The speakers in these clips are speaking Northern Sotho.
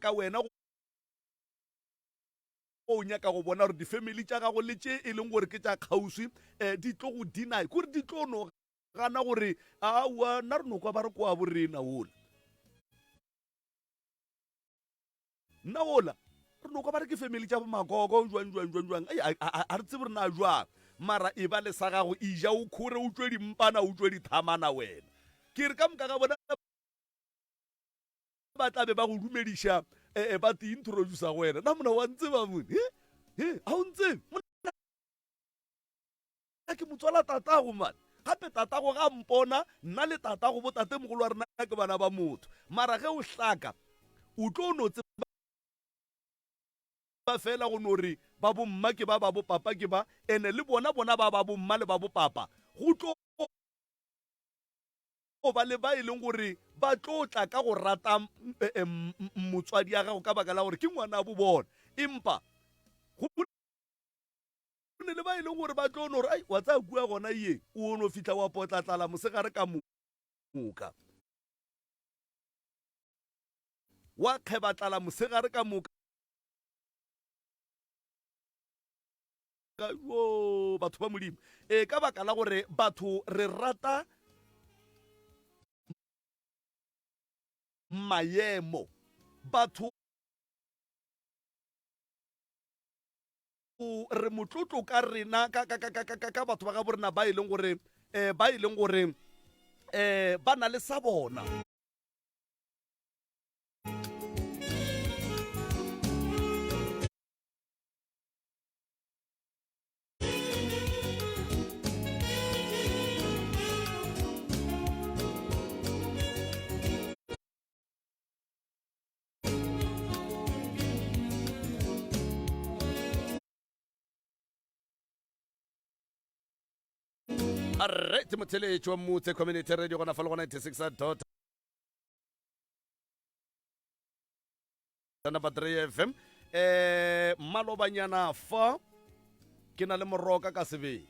ka wena o nyaka go bona gore di-family tša gago le tše e leng gore ke tša kgauswi di tlo go deny kore di tlo no gana gore aowa nna re nokwa ba re kwa borena ola nna ola re nokwa ba re ke family tša bomakoko jwang a re tsebe re na jwang mara e ba le sa gago ija o khure o tswe dimpana o tswe dithamana wena ke re ka moka ga bona ba tlabe ba go dumediša ba te introducer go wena na mona wa ntse ba mone a o ntse ke motswala tatago mane gape tatago ga mpona nna le tatago bo tate mogolo wa rena ke bana ba motho mara ge o hlaka o tlo no tseba ba fela go no re ba bomma ke ba bo papa ke ba ene le bona ba bomma le ba bo papa go tlo ba le ba e leng gore ba tlotla ka go rata motswadi ya gago ka baka la gore ke ngwana bo bona empa go ne le ba e leng gore ba tlo no re ai wa tsa kua gona ye o no fitla wa potlatlala mosegare ka moka wa kgebatlala mosegare ka moka yo batho ba modimo ka baka la gore batho re rata maemo batho re motlotlo ka rena ka batho ba ga borena ba e leng gore ba na le sa bona Alright, motheletši wa motse community radio gona fa le go 96 number 3 FM malobanyana fa ke na le moroka ka sebele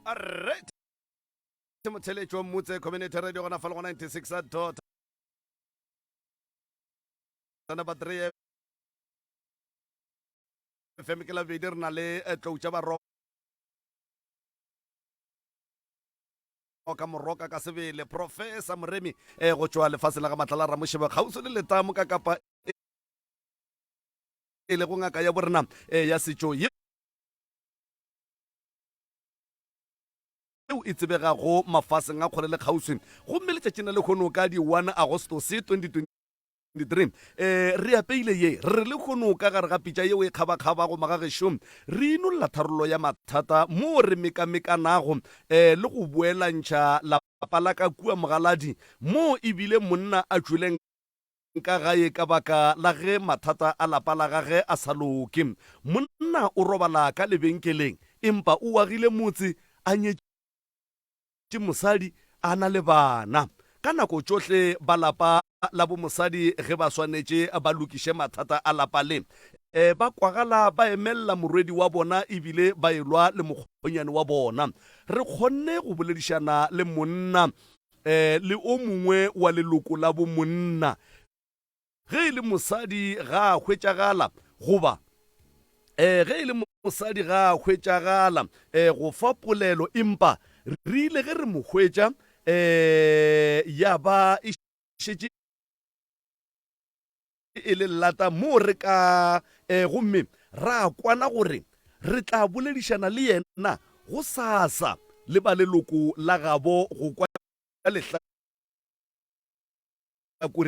Alright, motheletši wa motse community radio gona fa le go 96 number 3 FM ke la bedi re na le tlou tša baroko ka moroka ka sebele professor Moremi go tšwa lefase la ga Matlala Ramošebe kgauso le letamo ka kapa e le go ngaka ya borena ya setšo eo e tsebegago mafaseng a kgole le kgauswi gomme letšatši na le kgono ka di 1 Agostose 2023 re apeile ye re le kgono ka gare ga pitša yeo e kgabakgabago magagešong re inolola tharolo ya mathata mo re mekamekanago le go boelantšha lapa la ka kua mogaladi mo ebile monna a tšweleng ka gae ka baka la ge mathata a lapa la gage a sa loke monna o robala ka lebenkeleng empa o agile motse a nyetše mosadi a na le bana ka nako tsohle ba lapa la bo mosadi ge ba swanetše ba lokiše mathata a lapa le ba kwagala ba emelela morwedi wa bona ebile ba elwa le mokgonyane wa bona. Re kgonne go boledišana le monna le o mongwe wa leloko la bo monna. Ge e le mosadi ga a hwetšagala goba ge e le mosadi ga a hwetšagala go fa polelo, empa re ile ge re mo hwetša ya ba e šetše e le lata mo re ka gomme ra kwana gore re tla boledišana le yena go sasa le ba leloko la gabo go kwa lehlakore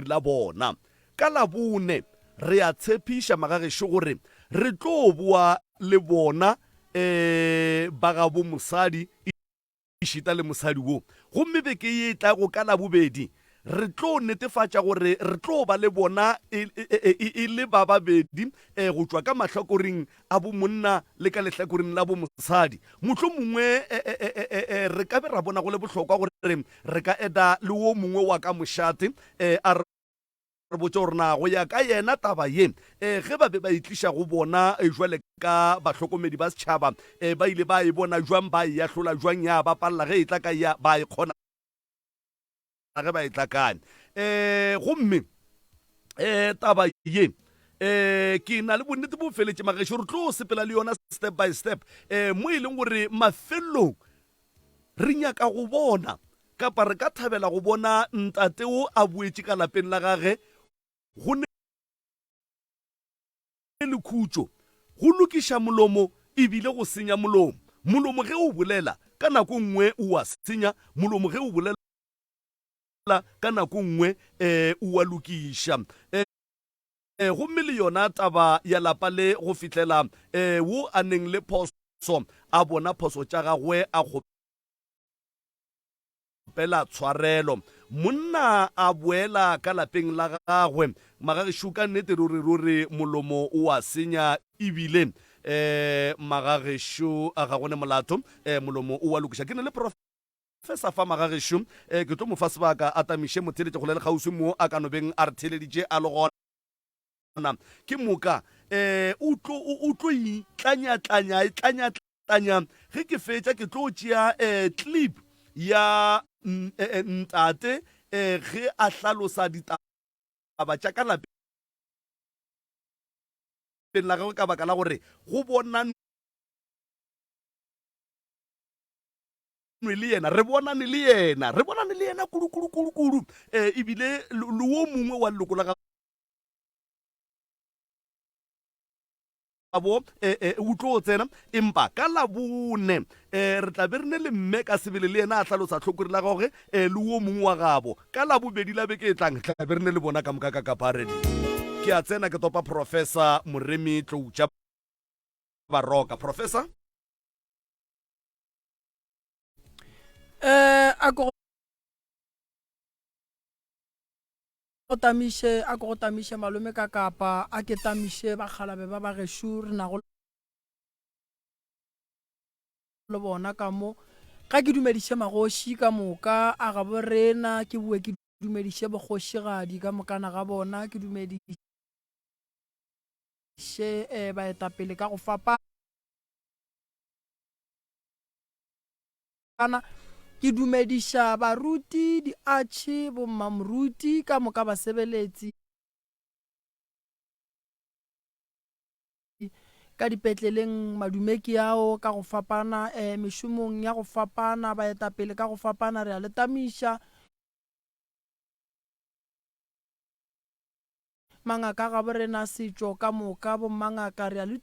la bona. Ka Labone re a tshepiša magagešo gore re tlo boa le bona ba gabo mosadi e šita le mosadi wo. Gomme beke ye tlago ka Labobedi re tlo netefatša gore re tlo ba le bona e le ba babedi go tšwa ka mahlakoreng a bo monna le ka lehlakoreng la bo mosadi. Mohlomongwe re ka be ra bona go le bohlokwa gore re ka eta le wo mongwe wa ka mošate a re botse gore na go ya ka yena taba ye ge ba be ba itliša go bona jwale ka bahlokomedi ba setšhaba ba ile ba e bona jwang, ba e ahlola jwang, ya ba palela ge e tla ka ya ba e kgona ge ba e tlakane. Gomme taba ye ke na le bonnete bo feletše magešo re tlo sepela le yona step by step mo e leng gore mafelelong re nyaka go bona kapa re ka thabela go bona ntateo a boetše ka lapeng la gage go ne le khutšo go lokiša molomo ebile go senya molomo. Molomo ge o bolela ka nako nngwe o a senya, molomo ge o bolela ka nako nngwe o a lokiša. Gomme le yona taba ya lapa le go fihlela wo a neng le phoso a bona phoso tša gagwe a pela tshwarelo, monna a boela ka lapeng la gagwe. Magagešo ka nnete ruri molomo o a senya ebile magagešo a ga gone molato molomo o a lokiša. Ke ne le Professor fa magagešo ke tlo mo fa sebaka a tamiše motheletše go le kgauswi mo a ka nobeng a re theleditše a le gona. Ke moka o tlo itlanya ge ke fetša ke tlo tšea clip ya ntate ge a hlalosa ditaba tša ka lapeng la gagwe ka baka la gore go bona le yena re bonane le yena kudu ebile le wo mongwe wa leloko la gabo o tlo tsena, empa ka Labone re tla be re ne le mme ka sebele le yena a hlalosa tlhokore la gagwe le wo mongwe wa gabo. Ka Labobedi la beke e tlang tla be re ne le bona ka moka ka kaparedi. Ke a tsena ke topa Professor Moremi Tloutša Baroka. Professor a go tamiše malome ka kapa a ke tamiše bakgalabe ba bagešo re nago le bona ka mo ga ke dumediše magoši ka moka a gabo rena, ke bue ke dumediše bogošigadi ka mokana ga bona, ke dumediše baetapele ka go fapana, ke dumediša baruti, diatšhi, bommamoruti ka moka basebeletsi ka dipetleleng, madumeki ao ka go fapana mešomong ya go fapana, baetapele ka go fapana re a le tamiša. Mangaka ga borena setšo ka moka bommangaka re a le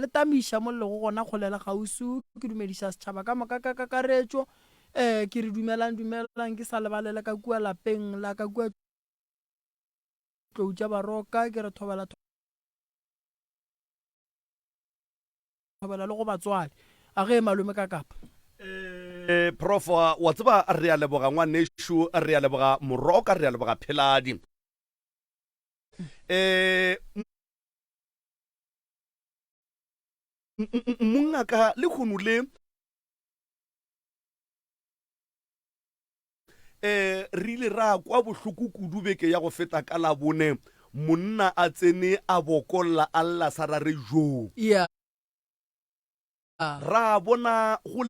tamiša mo lego gona kgolela kgausu. Ke dumediša setšhaba ka moka ka kakaretšo ke re dumelang ke sa lebalela ka kua lapeng la ka kua Tloutša Baroka, ke re thobela le go batswadi a ge malome ka kapa. Prof wa tseba re a leboga ngwanešo, re a leboga Moroka, re a leboga Pheladi. Mongaka le kgono le re ile ra kwa bohloko kudu beke ya go feta ka Labone monna a tsene a bokolla a lla sa ra re jo yeah ra bona go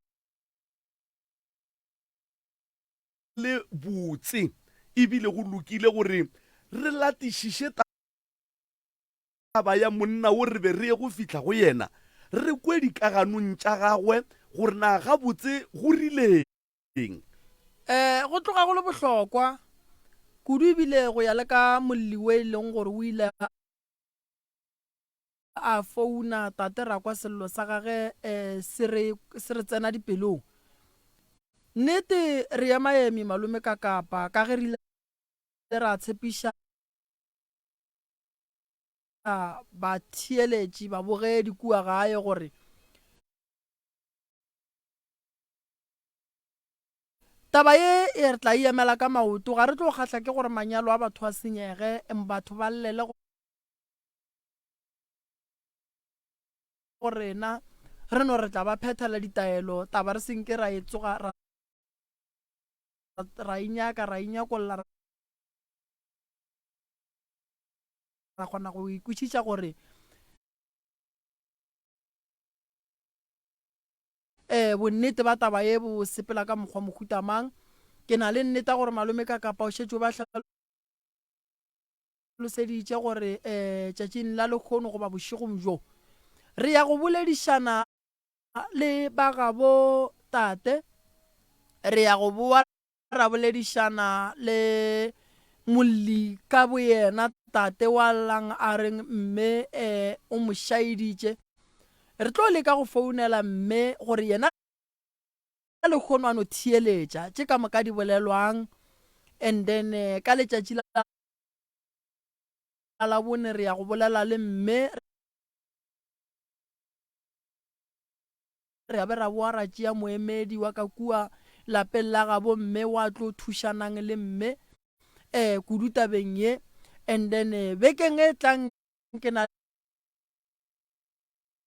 le botse ebile go lokile gore re latišiše taba ya monna o re be re ye go fitlha go yena re kwe dikaganong tša gagwe gore na gabotse go rileng go tloga go le bohlokwa kudu ebile go ya le ka molli we e leng gore o ile a founa tate ra kwa sello sa gage se re tsena dipelong nnete re ya maemi malome ka kapa ka ge re ile ra tshepiša ba thieletši ba bogedi kua gae gore taba ye e re tla emela ka maoto ga re tlo kgahla ke gore manyalo a batho a senyege batho ba llele gore rena re no re tla ba phethela ditaelo taba re senke ra e tsoga ra inyakolla ra kgona go ikwešiša gore bonnete ba taba ye bo sepela ka mokgwa mohuta mang ke na le nnete gore malome ka kapa o šetše ba hlaloseditše gore tšatšing la lekgono goba bošegong jo re ya go boledišana le ba gabo tate re ya go boa ra boledišana le molli ka boyena tate wa lang a reng mme o mo šaeditše re tlo leka go founela mme gore yena lekgono a no thieletša tše ka moka di bolelwang and then ka letšatši la bone re ya go bolela le mme re be ra boa ra tšea moemedi wa ka kua lapeng la gabo mme wa tlo thušanang le mme kudu tabeng ye and then bekeng e tlang ke na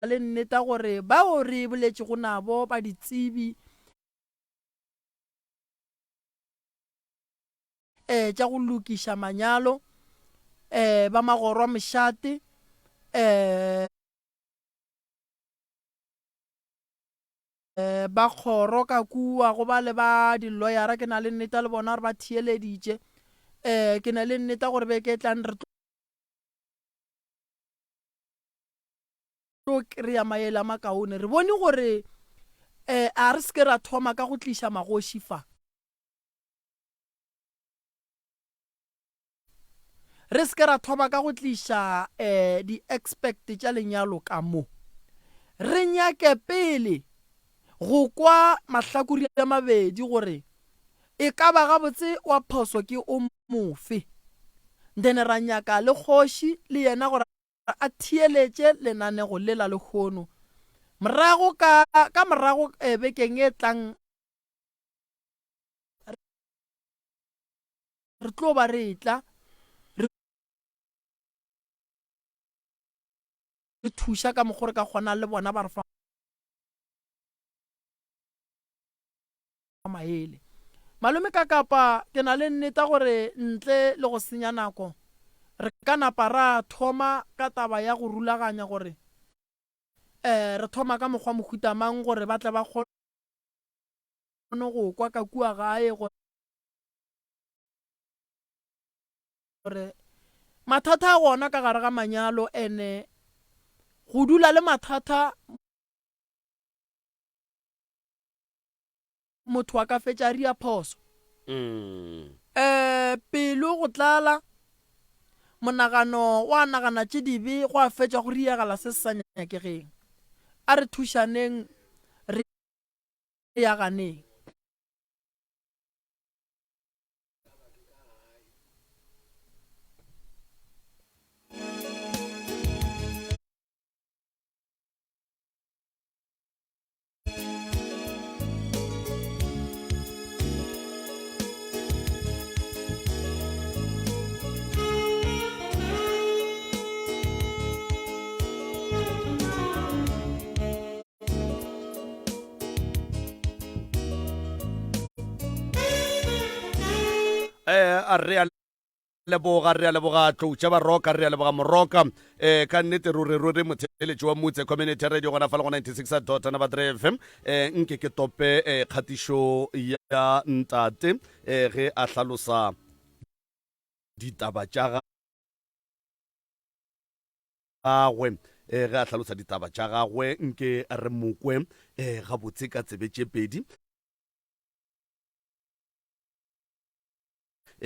le nneta gore bao re boletše go nabo ba ditsebi tša go lokiša manyalo ba magoro a mošate ba kgoro ka kua go ba le ba di-lawyera ke na le nneta le bona gore ba thieleditše ke na le nneta gore beke e tlang re tlo kry-a maele a makaone re bone gore a re seke ra thoma ka go tliša magoši fa re seke ra thoma ka go tliša di-expect tša lenyalo ka mo re nyake pele go kwa mahlakori a mabedi gore e ka ba gabotse wa phoso ke o mofe then ra nyaka le kgoši le yena gore a thieletše lenanego le la lekgono morago ka morago bekeng e tlang re tlo ba re tla re thuša ka mokgwa re ka kgona le bona ba re fa maele malome ka kapa ke na le nneta gore ntle le go senya nako re ka napa ra thoma ka taba ya go rulaganya gore re thoma ka mokgwa mohuta mang gore ba tle ba kgone go kwa ka kua gae gore mathata a gona ka gare ga manyalo ene go dula le mathata motho wa ka fetša ria phoso pelo go tlala monagano wa nagana tše dibe go a fetša go riagala se se sa nyakegeng a re thušaneng re yaganeng a re leboga re a leboga tloutša baroka re a leboga moroka ka nnete ruri motheletši wa motse community radio gona fa le go 96.3 fm nke ke tope kgatišo ya ntate ge a hlalosa ditaba tša gagwe ge a hlalosa ditaba tša gagwe nke re mokwe gabotse ka tsebe tše pedi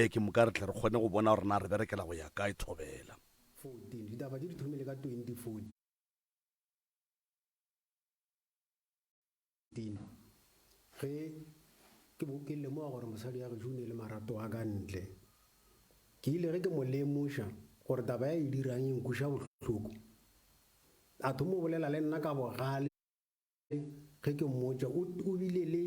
ke moka re tle re kgone go bona gore na re berekela go ya ka e thobela 14 ditaba di thomile ka 2014 ge ke lemoga gore mosadi ya gešo o ne le marato a ka ntle ke ile ge ke mo lemoša gore taba ya e dirang e nkuša bohloko a thomo o bolela le nna ka bogale ge ke mmotša o bile le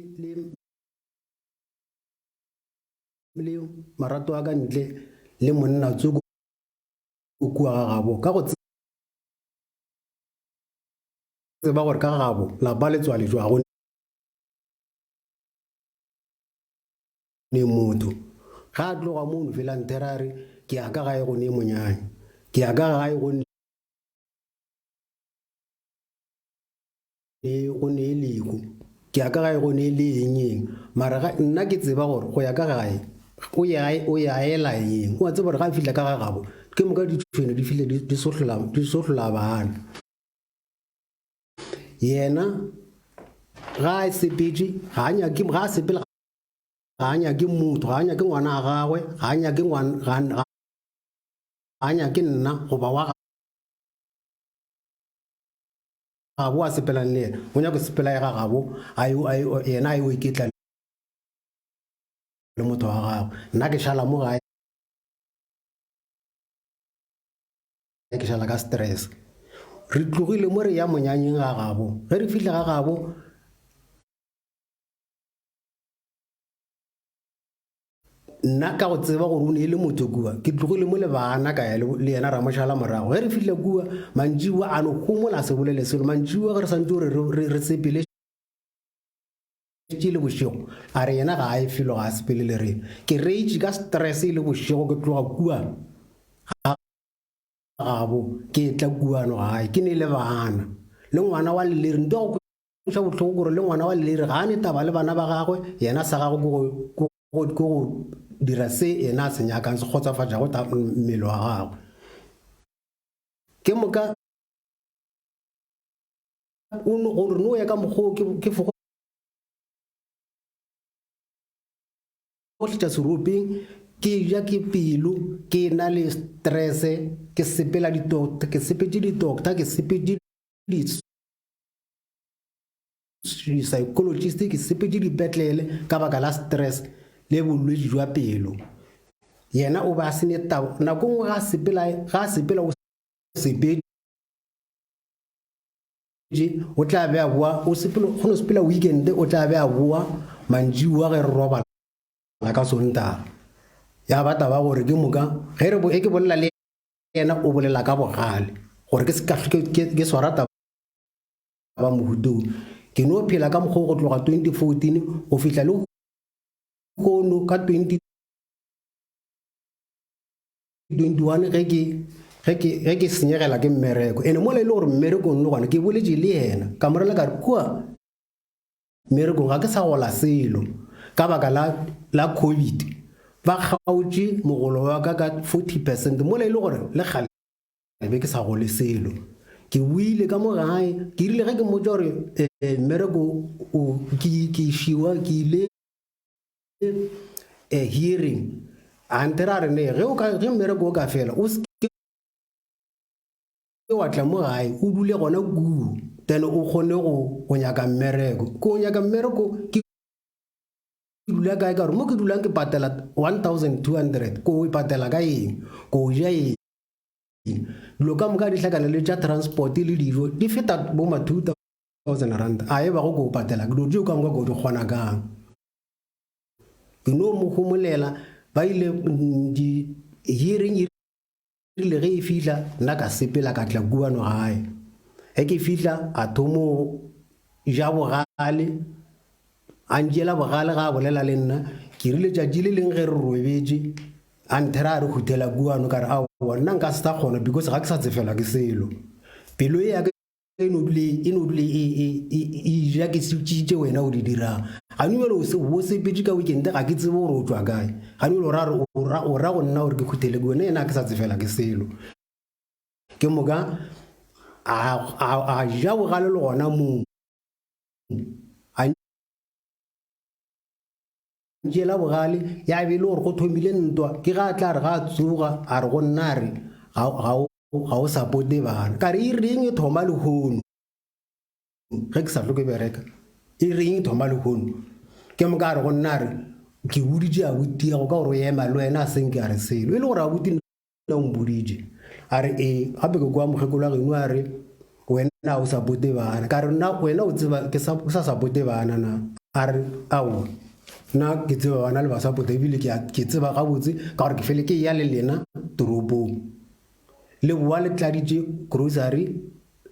marato a ka ntle le monna tsoko o kua ga gabo ka go tseba gore ka gabo lapa le tswa lejwa go ne motho ga a tloga mono fela nterare ke ya ka gae go ne monyanya ke ya ka gae go ne leku ke ya ka gae go ne le enyeng mara nna ke tseba gore go ya ka gae o ya ela eng o tseba gore ga a fihla ka ga gabo ke moka ditšhwene di fihle di sohlola bana yena ga a sepetše ga a sepela ga a nyake motho ga a nyake ngwana a gagwe ga a nyake nna goba wa gabo a sepelang le yena o nyako sepela ya ga gabo yena a yo iketla le motho wa gagwe nna ke šala mo gae ke šala ka stress re tlogile mo re ya monyanyeng ga gabo ge re fihle ga gabo nna ka go tseba gore o ne le motho kua ke tlogile mo le bana ka ya le yena ra mošala morago ge re fihle kua mantšiwa a no gomola a se bolele selo mantšiwa ge re santse gore re sepele le bošego a re yena ga a e felo ga a sepele le rena ke reitše ka stress le bošego ke tloga kua gabo ke tla kuano gae ke ne le bana le ngwana wa leleri nto go kweša bohloko gore le ngwana wa leleri ga a ne taba le bana ba gagwe yena sa gagwe ko go dira se yena a se nyakang se kgotsafatšago mmele wa gagwe ke moka gore no ya ka mokgwa ke fogo tša seropeng ke ja ke pelo ke na le stress ke sepela di-doctor ke sepetše di-doctor ke sepetše di-psychologist ke sepetše dipetlele ka baka la stress le bolwetši jwa pelo yena o ba se ne taba nako nngwe ga a sepela o sepetše o tla be a boa go no sepela weekend o tla be a boa mantšiwa ge re robala ka sontaga ya ba taba gore ke moka ge ke bolela le yena o bolela ka bogale gore ke swara taba mohutong ke no phela ka mokgwa go tloga 2014 go fihla le kono ka 2021 ge ke senyegela ke mmereko ene mola e le gore mmerekong le gona ke boletše le yena ka morela ka re kua mmerekong ga ke sa gola selo ka baka la COVID ba kgaotše mogolo wa ka 40% mola e le gore le gale be ke sa gole selo ke buile ka mo gae ke rile ge ke mmotša gore mmereko ke šiwa ke ile hearing antera re ne ge mmereko o ka fela o ke wa tla mo gae o dule gona kuo then o kgone go nyaka mmereko ko nyaka mmereko ke dula kae ka gore mo ke dulang ke patela 1200 ko e patela ka eng ko ja eng dilo ka moka di hlakana le tša transport le dijo di feta bo ma 2000 rand a e ba go ko patela ke dilo ka moka ko di kgona kang ke no mo homolela ba ile di hearing ile ge e fihla nna ka sepela ka tla kuano gae ge ke fihla a thomo ja bogale a njela bogale ga a bolela le nna ke rile tšatši le leng ge re robetše anthera re khutela kuano ka re a nna nka se ta kgona because ga ke sa tsefela ke selo pelo e ya ke no dule e ja ke tsitse wena o di dirang ga no le o se petse ka weekend ga ke tsebe gore o tswa kae ga no le o ra go nna gore ke khutele kuone ena ke sa tsefela ke selo ke moka a ja go gale le gona mo jela bogale ya be le gore go thomile ntwa ke ga tla re ga tsoga a re go nna re ga o supporte bana ka re e reng e thoma le hono ge ke sa tlo ke bereka e reng e thoma le hono ke mo ka re go nna re ke budije a buti go ka gore o ema le wena a seng ke a re selo e le gore a buti nna o mbudije a re gape ke kwa mogekolo wa geno a re wena o supporte bana ka re nna wena o tseba ke sa supporte bana na a re ao na ke tseba bana le ba support ebile ke tseba ga botse ka gore ke fele ke ya le lena toropong le boa le tladitše grocery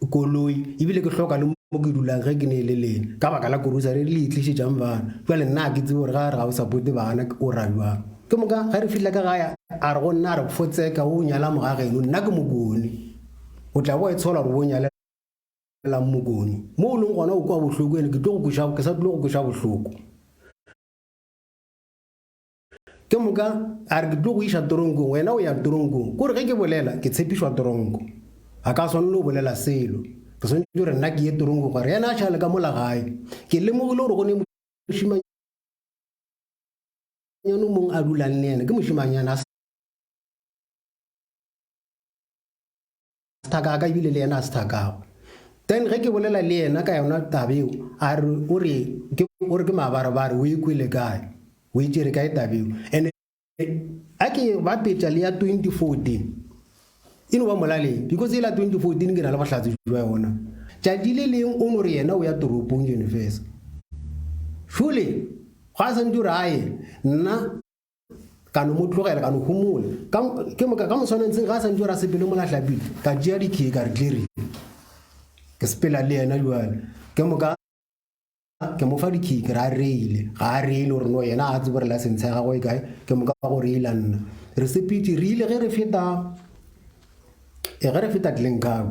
koloi ebile ke hloka le mo ke dulang ge ke ne le lena ka baka la grocery le itlišitšang bana jale nna ke tsebe gore ga re ga o support bana o ra jwang ke moka ga re fihla ka gaya a re go nna re fotseka o nyala mogageno nna ke mokone o tla bo e tshola gore o nyalela mokone mo o leng gona o kwa bohloko ene ke sa tlo go kuša bohloko ke moka a re ke tlo go iša toronkong wena o ya toronkong kore ge ke bolela ke tshepišwa toronko a ka swane le o bolela selo ke swantse gore nna ke ye toronko gore yena a šale ka mola gae ke lemogile gore go ne mošimanyano mongwe a dulang le ene ke mošimanyana a sethaka ka ebile le yena a sethakago then ge ke bolela le yena ka yona tabeo a re ore ke mabarebare o ekwele kae o itšere ka e tabeo and a ke ba petša le ya 2014 eno ba molaleng because e la 2014 ke na le bahlatsi jwa yona tšatši le leng o no re yena o ya toropong universe šole go a santse gore aye nna ka no mo tlogela ka no humola ke moswanentseng ga a santse gore a sepele molahlapile ka tšea dikhee ka re clearing ke sepela le yena jwale ke moka ke mo fa dikhiki ra reile ga a reile gore no yena a tsebe re license ya gagwe kae ke mo ka go reila nna re sepiti re ile ge re feta Glencoe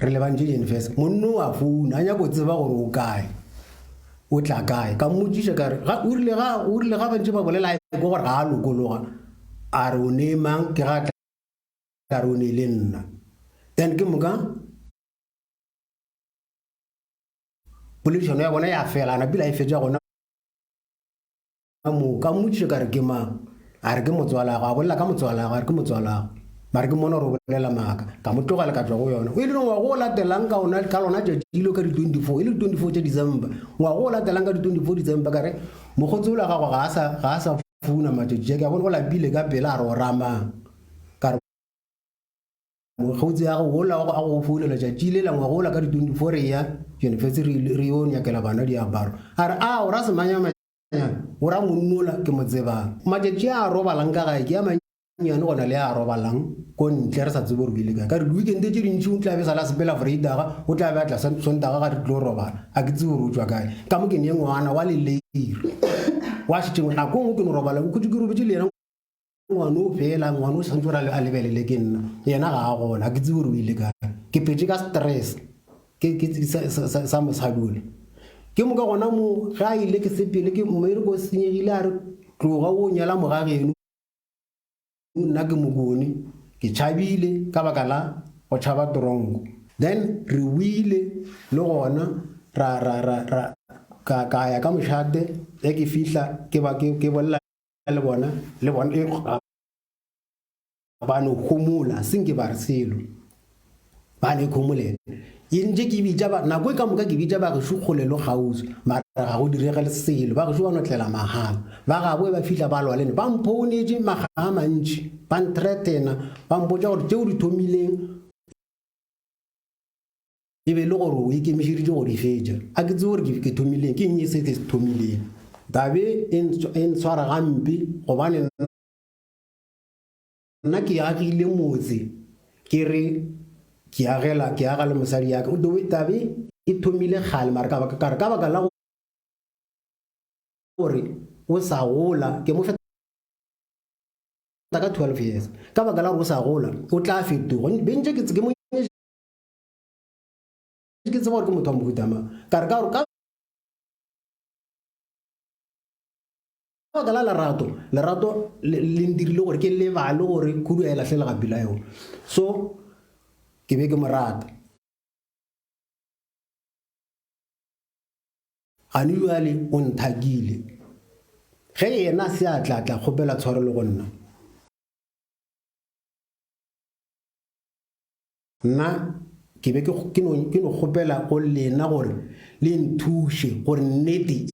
re lebantse university monno a founa a nyako tseba gore o kae o tla kae ka mmotsiša ka re o rile ga bantse ba bolela go gore ga a lokologa a re o ne mang ke ga tla re o ne le nna then ke moka pollution ya bona ya fela na bila e fetša gona mo ka mmotsiša ka re ke mang a re ke motswala ga bolela ka motswala ga re ke motswala mara ke mona re bolela maka ka mo tlogela ka tswa go yona o ile ngwa go latelang ka ona ka lona tšatšilo ka di 24 ile 24 tša December ngwa go latelang ka di 24 December ka re mogotsola ga go ga a sa funa matšatši ke a bona go lapile ka pela a re o ramang ka re mogotsi ya go gola a go founela tšatši la ngwa gola ka di 24 re ya university re yo nyakela bana diaparo a re a o ra semanyamanya o ra monnola ke mo tsebang matšatši a robalang ka gae ke ya nyane gona le a robalang ko ntle re sa tsebe gore ile ka re weekend tše dintši o tla be sala sepela Vrydaga o tla be a tla Sontaga ga re tlo robala a ke tsebe gore o tswa kae ka mo ke ne ngwana wa leleiri wa šitšeng nako ngwe ke no robala ke robetse le yena ngwana o fela ngwana o santse gore a lebelele ke nna yena ga a gona a ke tsebe gore o ile kae ke petse ka stress ke sa mosadule ke mo ka gona mo ga ile ke sepele ke mmere ko senyegile a re tloga o nyala mogageno nna ke mokone ke tšhabile ka baka la go tšhaba toronko then re wile le gona ka ya ka mošate e ke fihla ke bolela le bona ba no homola senke ba re selo ba ne khomolele yentse ke bitša ba nako e ka moka ke bitša ba ge šukgolelo gausi mara ga go direga le selo ba ge šo ba notlela mahala ba gabwe ba fihla ba lwa lene ba mphounetše magaga a mantši ba ntretena ba mpotša gore tšeo di thomileng e be le gore o ikemišeditše go di fetša a ke tse gore ke thomileng ke eng e se ke se thomileng tabe e ntshwara gampe gobane nna ke agile motse ke re ke agela le mosadi ya ka o dobe tabe e thomile gale mara ka baka la gore o sa gola ke mo ka 12 years ka baka la go sa gola o tla fetoga bentse ke tseke mo ke tseba gore ke motho wa mohutama ka re ka gore ka baka la lerato le ndirile gore ke lebale gore kudu a e latlhele gapila yone so ke be ke mo rata gane jale o nthakile ge yena se a tla kgopela tshwarelo go nna nna ke be ke no kgopela go lena gore le nthushe gore nnete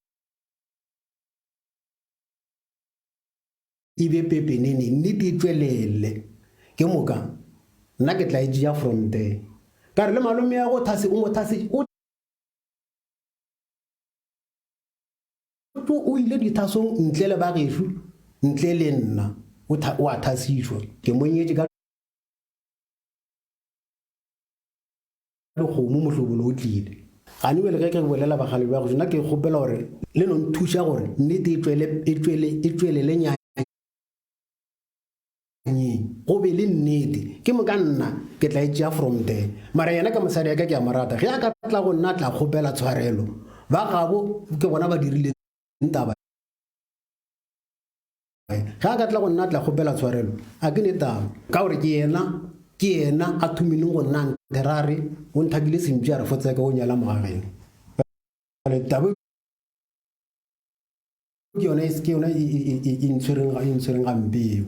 e be pepenene nnete e tswelele ke moka nna ke tla e tšea from there ka re le malome ya go thase o mo thase o ile dithasong ntle le bagešu ntle le nna o a thasišwa ke monyetse ka lekgomo mohlobolo o tlile gane bele ge ke bolela bagale ba go nna ke kgopela gore le no nthuša gore nnete e tswelele nyanyeng go be le nnete ke mo ka nna ke tla e tšea from there mara yena ka mosadi ya ka ke a morata ge a ka tla go nna tla kgopela tshwarelo ba gabo ke bona ba dirile ntaba ga a ka tla go nna tla kgopela tshwarelo a ke ne taba ka gore ke yena a thomileng go nna nterare o nthakile sempša a re fotseka o nyala mogageng taba ke yona e ntshwereng gampeo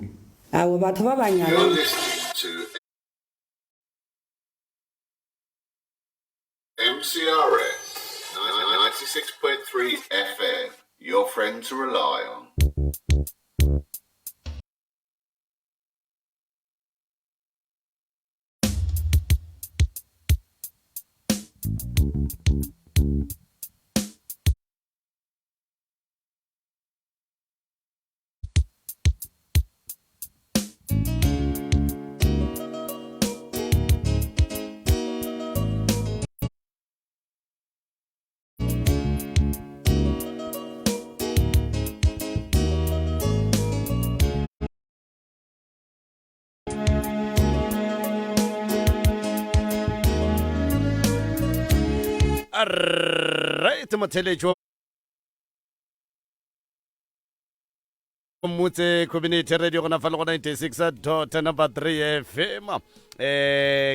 ao batho ba banyalang MCRS 96.3 FM, your friend to rely on. right motheletšo motse community radio gona fa le go 96.3 FM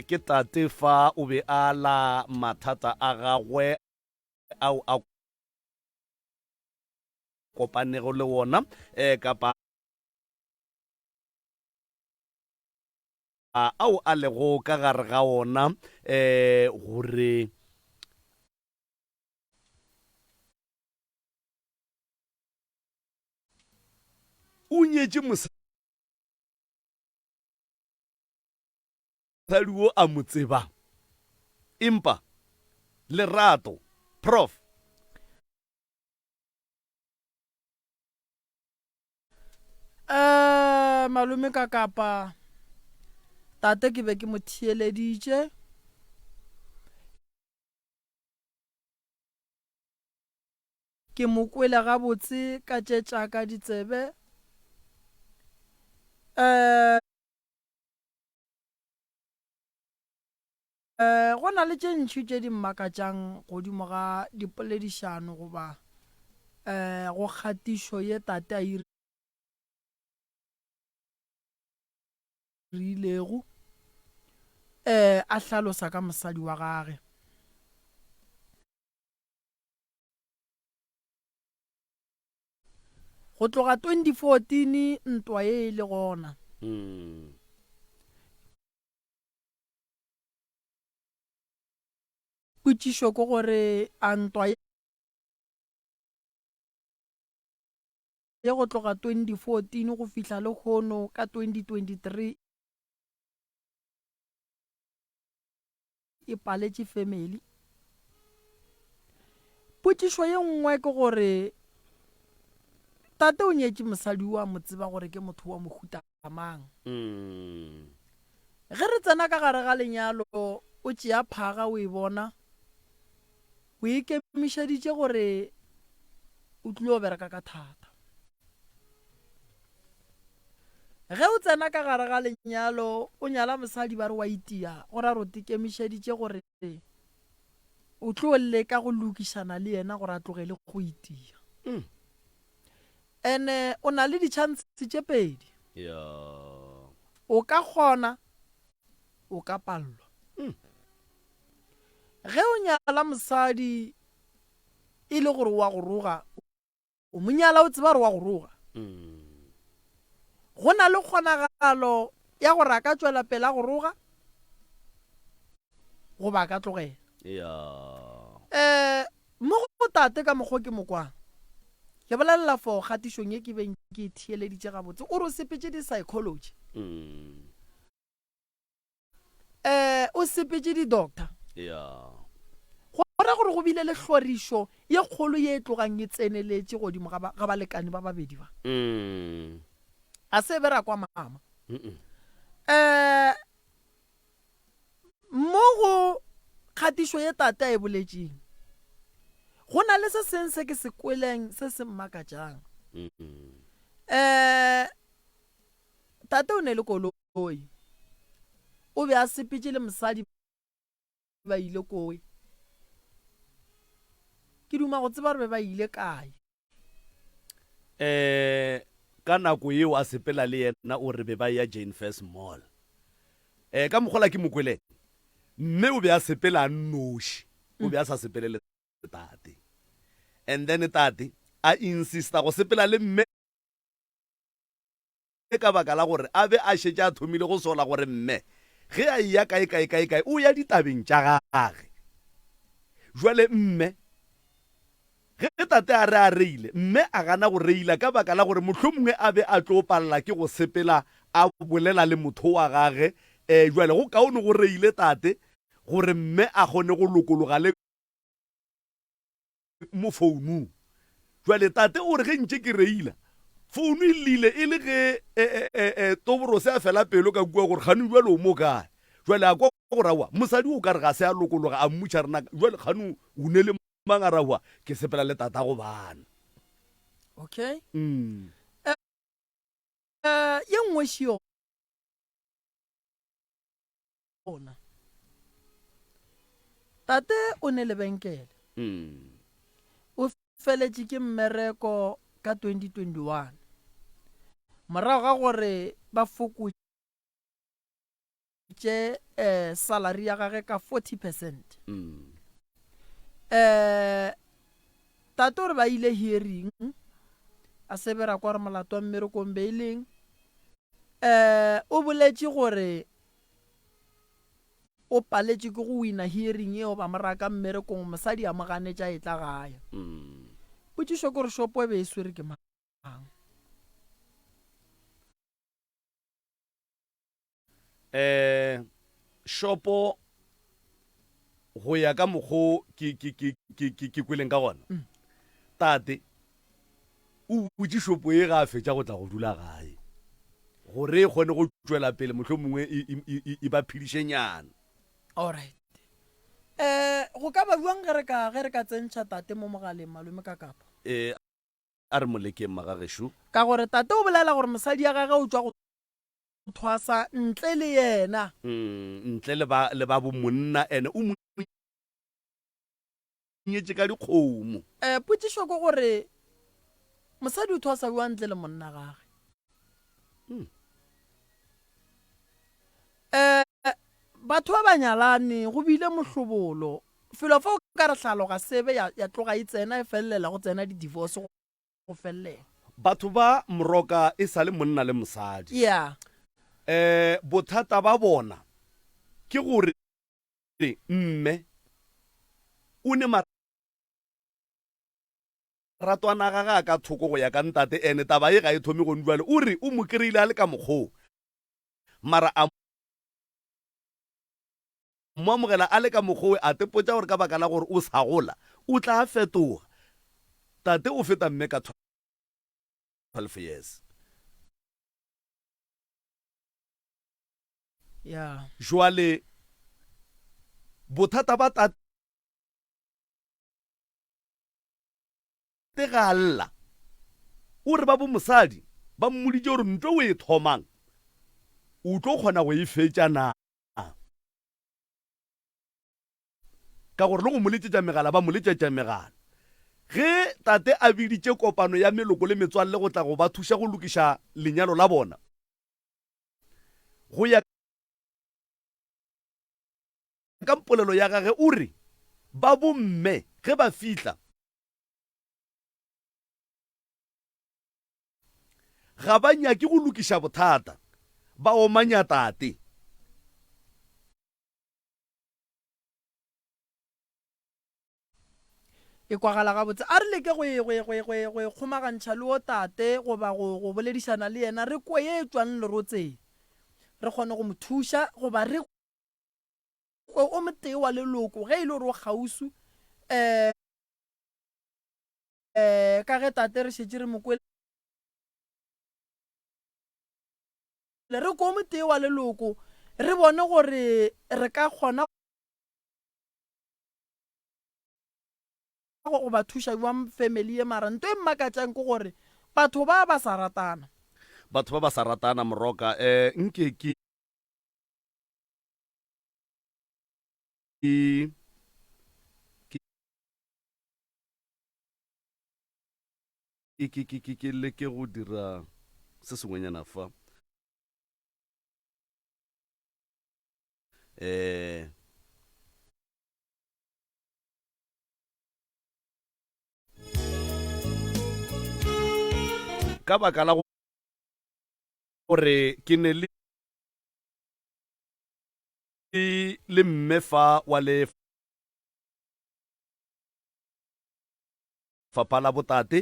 ke tate fa o be a la mathata a gagwe ao a kopanego le wona kapa ao a lego ka gare ga ona gore o nyetse mosadi o a mo tseba empa lerato prof malome ka kapa tate ke be ke mo thieleditše ke mo kwele gabotse ka tšetša ka ditsebe go na le tše ntšhi tše di mmakatšang godimo ga dipoledišano goba go kgatišo ye tate a rilego a hlalosa ka mosadi wa gage go tloga 2014 ntwa ye e le gona potšišo ke gore a ntwa ye go tloga 2014 go fihla le kgono ka 2023 e paletše family potšišo ye nngwe ke gore tate o nyetše mosadi wa mo tseba gore ke motho wa mohuta mang ge re tsena ka gare ga lenyalo o tšea phaga o e bona o ikemišeditše gore o tlile go bereka ka thata ge o tsena ka gare ga lenyalo o nyala mosadi ba re wa itia go ra ro tekemišeditše gore o tlo leka go lokišana le yena gore a tlogele go itia ene o na le di-chance tše pedi o ka kgona o ka pallwa ge o nyala mosadi e le gore wa go roga o mo nyala o tseba gore wa go roga go na le kgonagalo ya gore a ka tswela pela go roga goba a ka tlogela mo go tate ka mokgwa ke mokwana ke bolelela for kgatišong e ke beng ke thieleditše gabotse o re o sepetse di-psychology o sepetse di-doctor gore go bile le hlorišo ye kgolo ye e tlogang e tseneletše godimo ga balekane ba babedi ba a se bera kwa mama mo go kgatišo ye tate a e boletšeng go na le se seng se ke se kweleng se se mmakatšang tate o ne le koloi o be a sepetse le mosadi ba ile koe ke duma go tseba gore ba ile kae ka nako yeo a sepela le yena o re be ba ya Jane First Mall ka mokgola ke mokweleng mme o be a sepela nnoši o be a sa sepele le tate and then tate a insista go sepela le mme ka baka la gore a be a šetse a thomile go sola gore mme ge a ya kae o ya ditabeng tša gage jwale mme ge tate a re a reile mme a gana go reila ka baka la gore mohlomongwe a be a tlo palela ke go sepela a bolela le motho wa gage jwale go kaone go reile tate gore mme a kgone go lokologa le mo founung jwale tate o re ge ntše ke reila founu e lile e le ge toborose a fela pelo ka kua gore kgane jwale o mo kae jwale a kwa go rawa mosadi o ka re ga se a lokologa a mmutša rena jwale kgane o ne le mangarawa ke sepela le tata go bana okay ye nngwe šio ona tate o ne lebenkele o feletše ke mmereko ka 2021 morago ga gore ba fokotše salary ya gage ka 40%. Tate gore ba ile hearing a sebera kwa re molato wa mmerekong be ileng o boletše gore o paletše ke go wina hearing eo ba moraka mmerekong mosadi a mo ganetša e tla gaya potšišo ke gore shopo e be e swere ke mang shopo go ya ka mokgo ke kweleng ka gona tate o butše shopo e ga a fetša go tla go dula gae gore e kgone go tšwela pele mohlho mongwe e ba phedišenyana alright go ka ba buang ge re ka tsentšha tate mo mogaleng malome ka kapa a re molekeng magagesho ka gore tate o bolela gore mosadi ya gage o tswa go thwasa ntle le yena ntle le ba bomonna ene o mo nyetse ka dikgomo potšišo ke gore mosadi o thwasa wa ntle le monna gage batho ba banyalane go bile mohlobolo felo fa o ka re hlaloga sebe ya tloga e tsena e felelela go tsena di-divorce go felelela batho ba moroka e sa le monna le mosadi yeah bothata ba bona ke gore mme o ne maratwana ga ga ka thoko go ya ka ntate ene taba e ga e thomi go ndwale o re o mo kreile a le ka mokgwa mara a mo amogela a le ka mokgwa a tepotsa gore ka baka la gore o sa gola o tla fetoga tate o feta mme ka 12 years yeah jwale bothata ba tate ga alla o re ba bo mosadi ba mmoditše gore ntlo o e thomang o tlo kgona go e fetša na ka gore le go moletsetša megala ba moletsetša megala ge tate a biditše kopano ya meloko le metswalle go tla go ba thuša go lokiša lenyalo la bona go ya ka mpolelo ya gage o re ba bomme ge ba fihla ga ba nyake go lokiša bothata ba omanya tate e kwagala gabotse a re leke go kgomagantšha le o tate goba go boledisana le yena re kwe ye e tswang lerotseng re kgone go mo thuša goba re o motee wa leloko ge e le gore o kgausu ka ge tate re šetse re mokwele re ko motee wa leloko re bone gore re ka kgona go ba thuša jwang family ye mara nto e mmakatšang ke gore batho ba ba sa ratana moroka nke ke leke go dira se sengwenyana fa ka baka la gore ke ne le mme fa wa le fapha la botate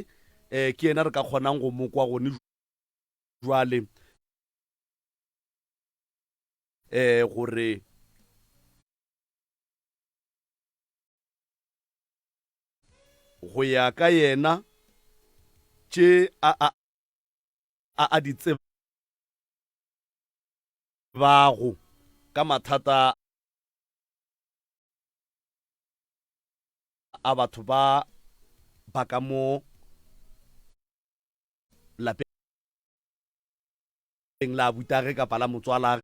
ke ena re ka kgonang go mo kwa gone jwale gore go ya ka yena tše a di tsebago ka mathata a batho ba ka mo lapeng la butage kapa la motswalage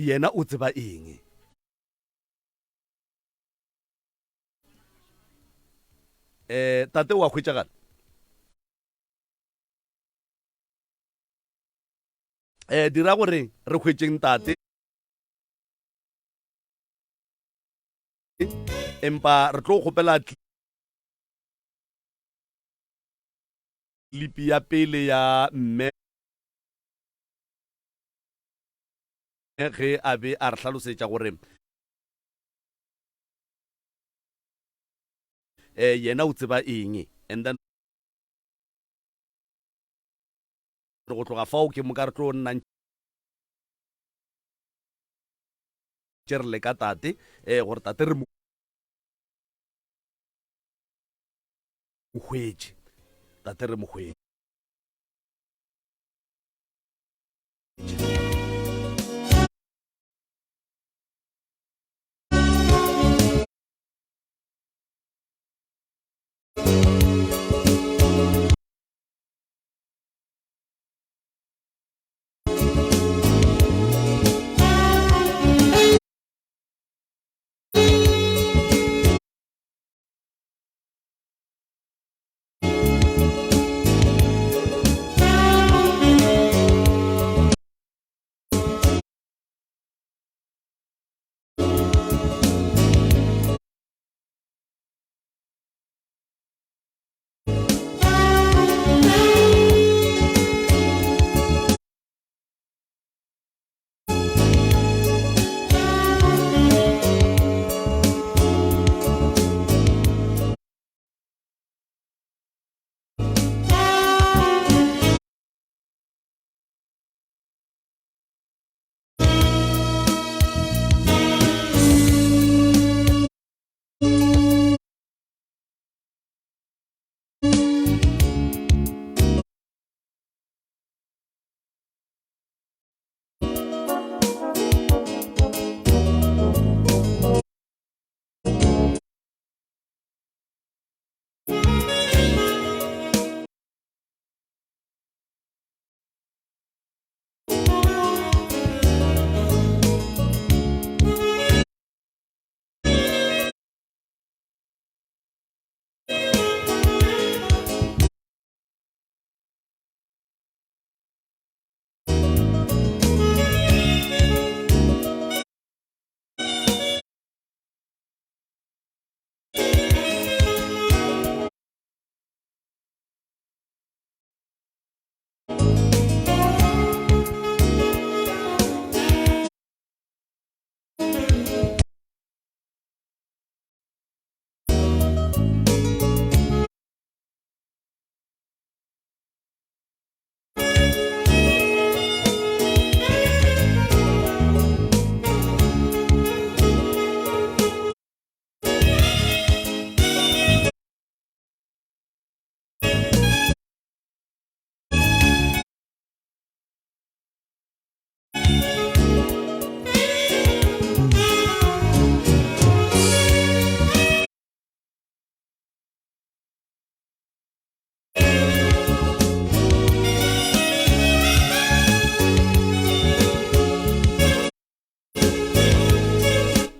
yena o tseba eng tate wa khwetšagala dira gore re khwetšeng tate empa re tlo kgopela klipi ya pele ya mme ge a be a re hlalosetša gore yena o tseba eng and then re go tloga fao ke mo ka re tlo nna tše re le ka tate gore tate re mo hwetše tate re mo hwetše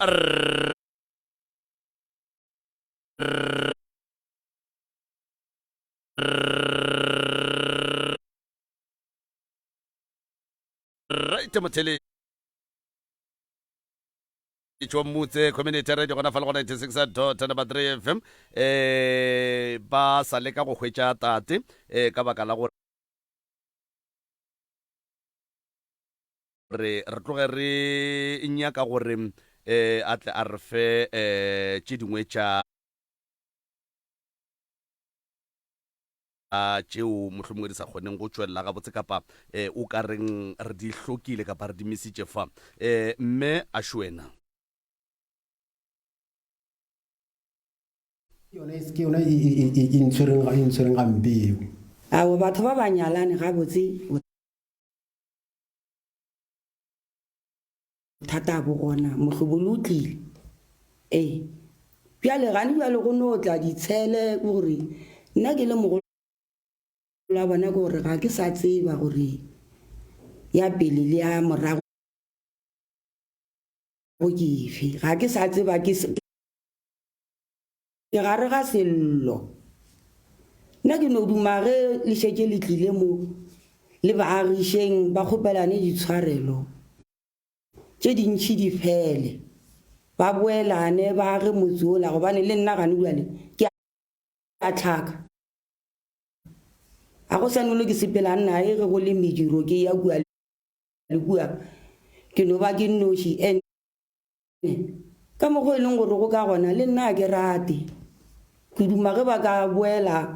right mothele tswa mmutse community radio gona fa le go 96.3 FM ba sa leka go hwetša tate ka baka la gore re tloge re nyaka gore a tle a re fe tše dingwe tša tšeo mohlomongwe di sa kgoneng go tšwelela gabotse kapa o ka reng re di hlokile kapa re di misitše fa mme a šwena ke yona e ntshwereng gampeo ao batho ba ba nyalane gabotse thata bo gona mohlobolo o tlile bjale gane bjale go no tla ditshele gore nna ke le mogolo la bona gore ga ke sa tseba gore ya pele le ya morago go ke efe ga ke sa tseba ke gare ga sello nna ke no duma ge le šetse le tlile mo le baagišeng ba kgopelane ditshwarelo tše dintšhi di fele ba boelane ba ge motse ola gobane le nna gane bjale ke a tlhaka a go sanolo ke sepela nna ge go le mediro ke ya kua le kua ke no ba ke nnoši ene ka mokgwa e leng gore go ka gona le nna ke rate ke duma ge ba ka boela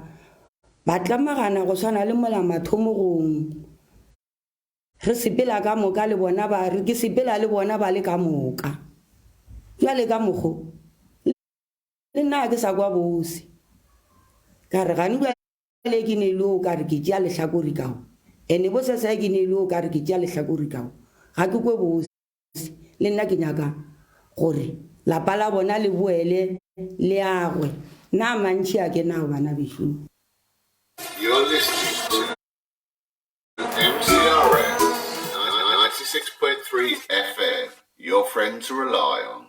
ba tlamagana go swana le mola mathomogong re sepela ka moka le bona ba re ke sepela le bona ba le ka moka jwale ka mokgo le nna ke sa kwa bose ka re gane le ke ne lo ka re ke tšea lehlakore kao ene bo sesa ke ne lo ka re ke tšea lehlakore kao ga ke kwe bose le nna ke nyaka gore lapa la bona le boele le agwe na mantši a ke nao bana bešomo. You're listening to MCRS 96.3 FM, your friend to rely on.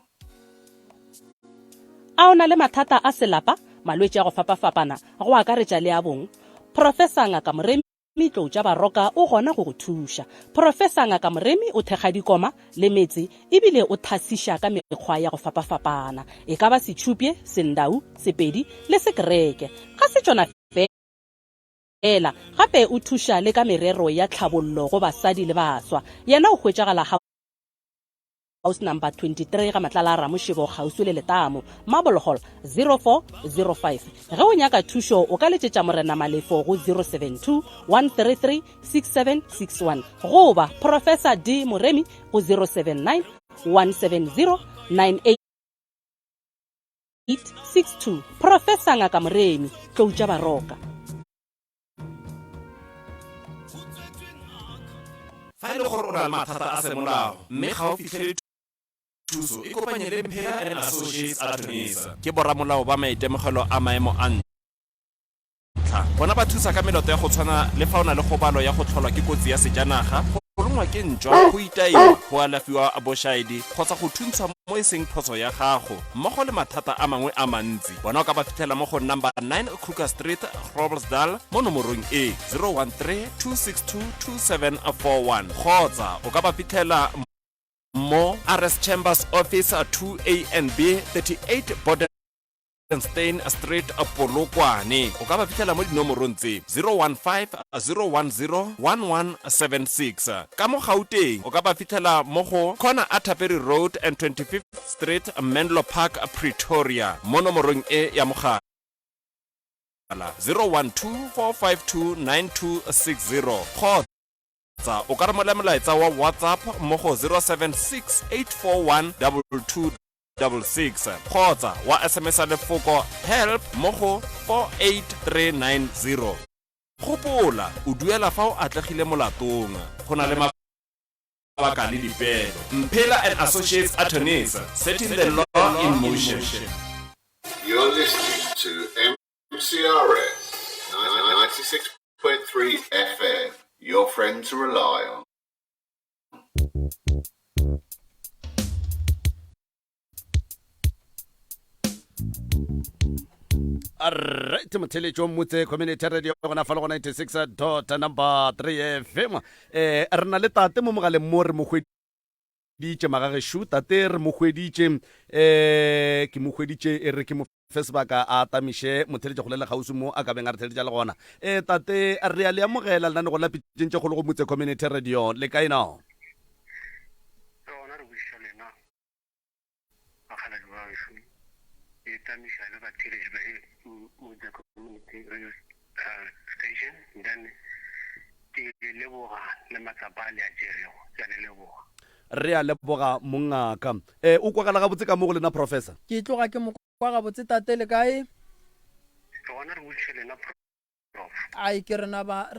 A o na le mathata a selapa malwetse a go fapafapana go akaretša le a bong Professor Ngaka Moremi Tloutša Baroka o gona go go thuša. Professor Ngaka Moremi o thekga dikoma le metse ebile o thasiša ka mekgwa ya go fapafapana e ka ba setšhupje sendau sepedi le sekereke ga se tšona fela gape o thuša le ka merero ya tlhabollo go basadi le baswa yena o hwetšagala house number 23 ga matlala a Ramošebo kgauswi le Letamo Marble Hall 0405 ge o nyaka thušo o ka letšetša morena Malefo go 072 133 6761 goba Professor D Moremi go 079 170 9862 Professor Ngaka Moremi Tloutša Baroka. Fa e le gore o na le mathata a semolao mme ga o fitlhele thuso e kopanye le Mpela and Associates Attorneys ke boramolao ba maitemogelo a maemo a ntlha bona ba thusa ka meloto ya go tshwana le fa o na le kgobalo ya go tlholwa ke kotsi ya sejanaga go longwa ke ntšwa go itaiwa go alafiwa bošaedi kgotsa go thuntshwa mo e seng phoso ya gago mmogo le mathata a mangwe a mantsi bona o ka ba fitlhela mo go number 9 Kruger Street Groblersdal mo nomorong e 013-262-2741 kgotsa o ka ba fitlhela mo RS Chambers Office 2A and B 38 Bodenstein Street Polokwane o ka ba fitlhela mo dinomorong tse 015-010-1176 ka mo Gauteng o ka ba fitlhela mo go Corner Atterbury Road and 25th Street Menlo Park Pretoria mo nomorong e ya mogala 012-452-9260 kgotsa o ka romela molaetsa wa WhatsApp mo go 076-841-2266 kgotsa wa SMS lefoko help mo go 48390 gopola o duela fa o atlegile molatong go na le mabaka le dipeelo Mpela and Associates Attorneys setting the law in motion. You're listening to MCRS 96.3 FM, your friend to rely on. alright motheletšo mmotse community radio gona fa le go 96.3 FM re na le tate mo mogaleng mo re mo hweditše magageshu tate re mo hweditše ke mo hweditše e re ke mo fe sebaka a tamiše motheletša go le legausi mo a ka beng a re theletša le gona tate re a le amogela lenane go lapitšentše kgolo go motse community radio le kae nao station then ke leboga le matsapa a le a tšerego ke a le leboga re a leboga mongaka o kwagala gabotse ka mo go lena professor ke tloga ke mo kwa gabotse tate le kae ke gona re botše lena prof ai ke re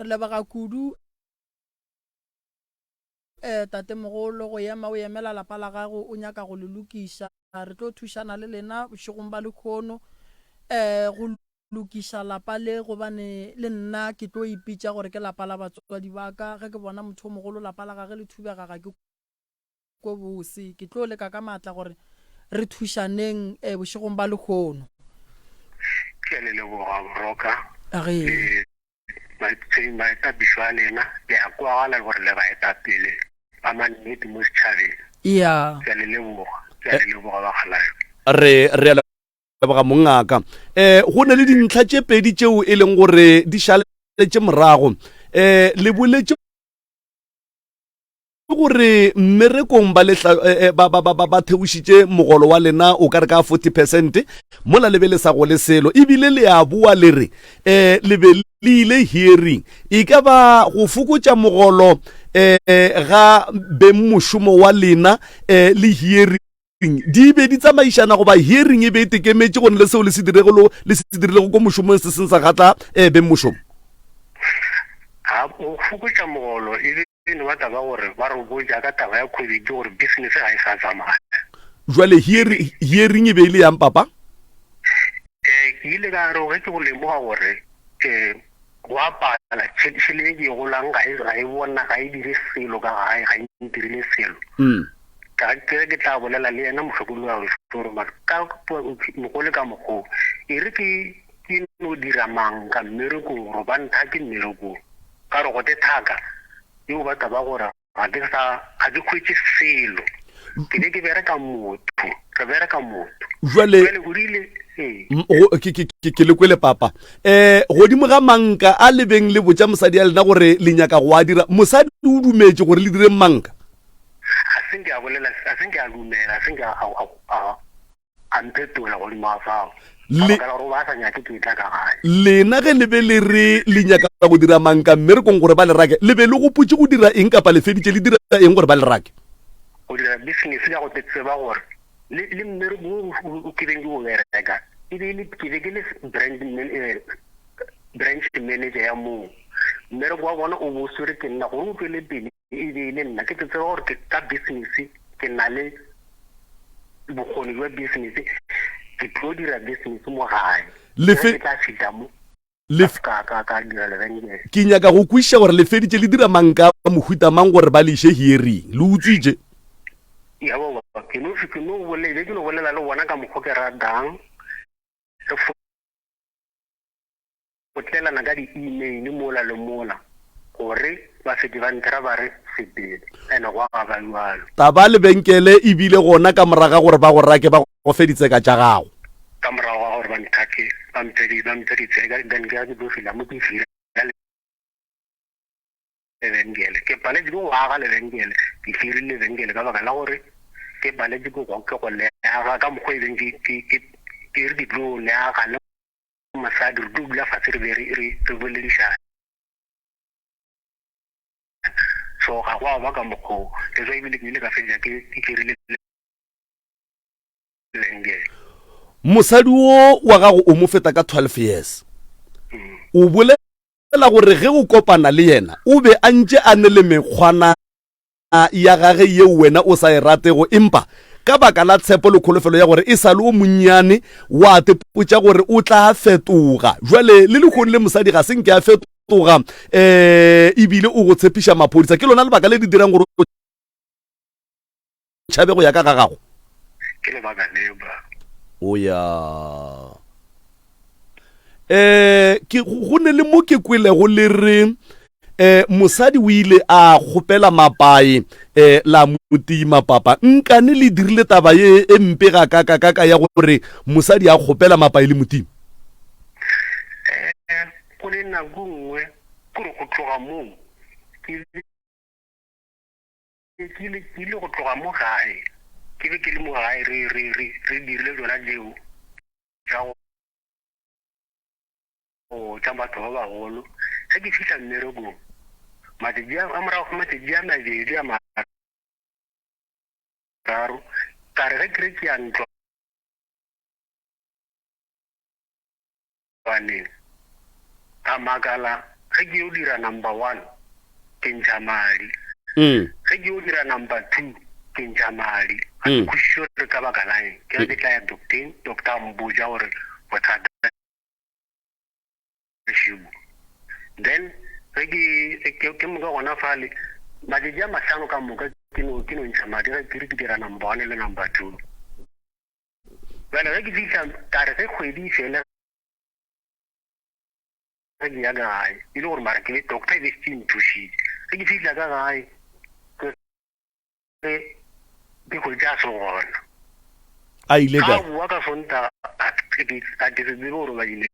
leboga kudu tate mogolo go ema o emela lapa la gago o nyaka go le lokiša re tlo thušana le lena bošegong ba lekgono go lokiša lapa le gobane le nna ke tlo ipitša gore ke lapa la batswadi ba ka ge ke bona motho o mogolo lapa la gage le thubega ga ke ko bose ke tlo leka ka maatla gore re thušaneng bošegong ba lekgono ke le leboga broka ge maetapišo a lena le a kwagala gore le baetapele ba mannete mo setšhabeng ya ke le leboga bagalayo re leboga mongaka go na le dintlha tše pedi tšeo e leng gore di šaletše morago le boletše gore mmerekong ba theošitše mogolo wa lena o ka re ka 40% mola le be le sa go le selo ebile le a bua le re le be le ile hearing e ka ba go fokotša mogolo ga bemmošomo wa lena le hearing di be di tsamaišana goba hearing e be e tekemetse gone le seo le se dirilego ko mošomong se seng sa gatla bemmošomo go fokotša mogolo ene ba taba gore ba re boja ka taba ya covid gore business ga e sa tsamaya jwale hearing e be ile yang papa ke ile ka re ge ke go lemoga gore go apala tšhelete ke golang ga e bona ga e dire selo ka gae ga e dirile selo ke tla bolela le yena motlhokolo wa gore ka mogole ka mokgo e re ke no dira mang ka mmerekong gore ba ntha ke mmerekong ka re gote thaka eo ba taba gore ga ke khwetse selo ke be ke bereka motho jwale go rile ke le kwele papa godimo ga manka a lebeng le botša mosadi ya lena gore le nyaka go a dira mosadi o dumetše gore le dire manka a senke a dumela a senke a mpetola godimo a fao ba sa nyake ke tla ka gae lena ge le be le re le nyaka go dira manka mmerekong gore ba le rake le be le gopotse go dira eng kapa le feditše le dira eng gore ba le rake go dira business ka go tseba gore le mmereko o ke beng ke go bereka ke be ke le branch manager ya moo mmereko wa bona o bosore ke nna gore o tswele pele e be le nna ke tseba gore ke ka business ke na le bokgoni jwa business ke tlo dira business mo gae ke tla fita mo ka dira lebenkele ke nyaka go kwiša gore le feditše le dira manka mohuta mang gore ba le iše hearing le utswitše yabo ke no bolela le bona ka mokgo ke ratang go tlelana ka di-email mola le mola gore ba fete ba nthera ba re fetele ene go aga ba jalo taba lebenkele ebile gona ka moraga gore ba go rake ba go feditse ka tša gago ka morago ga gore ba nthake ba mpeditseka then ke a ke tlo mo ke fira lebenkele ke paletse go aga lebenkele ke firile lebenkele ka baka la gore ke paletse go go leaga ka mokgwa e beng ke re ditlo leaga le masadi re dula fatshe re boledišana so ga go ba ka mokgwa ke zo ebile ke ile ka fedisa ke firile lebenkele mosadi wo wa gago o mo feta ka 12 years o bolela gore ge o kopana le yena o be a ntše a ne le mekgwana ya gage yeo wena o sa e ratego empa ka baka la tshepo le kholofelo ya gore e sa le o monnyane wa tepotša gore o tla fetoga jwale le lekgone le mosadi ga senke a fetoga ebile o go tshepiša maphodisa ke lona lebaka le di dirang gore o tšhabe go ya ka ga gago ke lebaka leo o ya go ne le mo ke kwelego le re mosadi o ile a kgopela mapae la motima papa nkane le dirile taba ye mpe ga ka ya gore mosadi a kgopela mapae le motima go le nako nngwe gore go tloga moo ke ile go tloga mo gae ke be ke le mo gae re dirile tsona jeo tša batho ba bagolo ge ke fitlha mmerekong matedi a mabedi a mararo ka re ge ke re ke ya ntlo baneng ka makala ge ke yo dira number 1 ke ntsha madi ge ke yo dira number 2 ke ntsha madi ga ke kwešiše gore ka baka laeng ke re ke tla ya doctor mboja gore bothata then ke moka gona fale matedi a mahlano ka moka ke no ntsha madi ge ke re ke dira number 1 le number 2 bale ge ke fitlha ka re ge kgwedi e fela ge ke ya gae e le gore mara ke doctor e be se nthušitše ge ke fitlha ka gae ke kgwedi a se gona a ile ka bua ka sontaga a ke se tsebe gore ba ile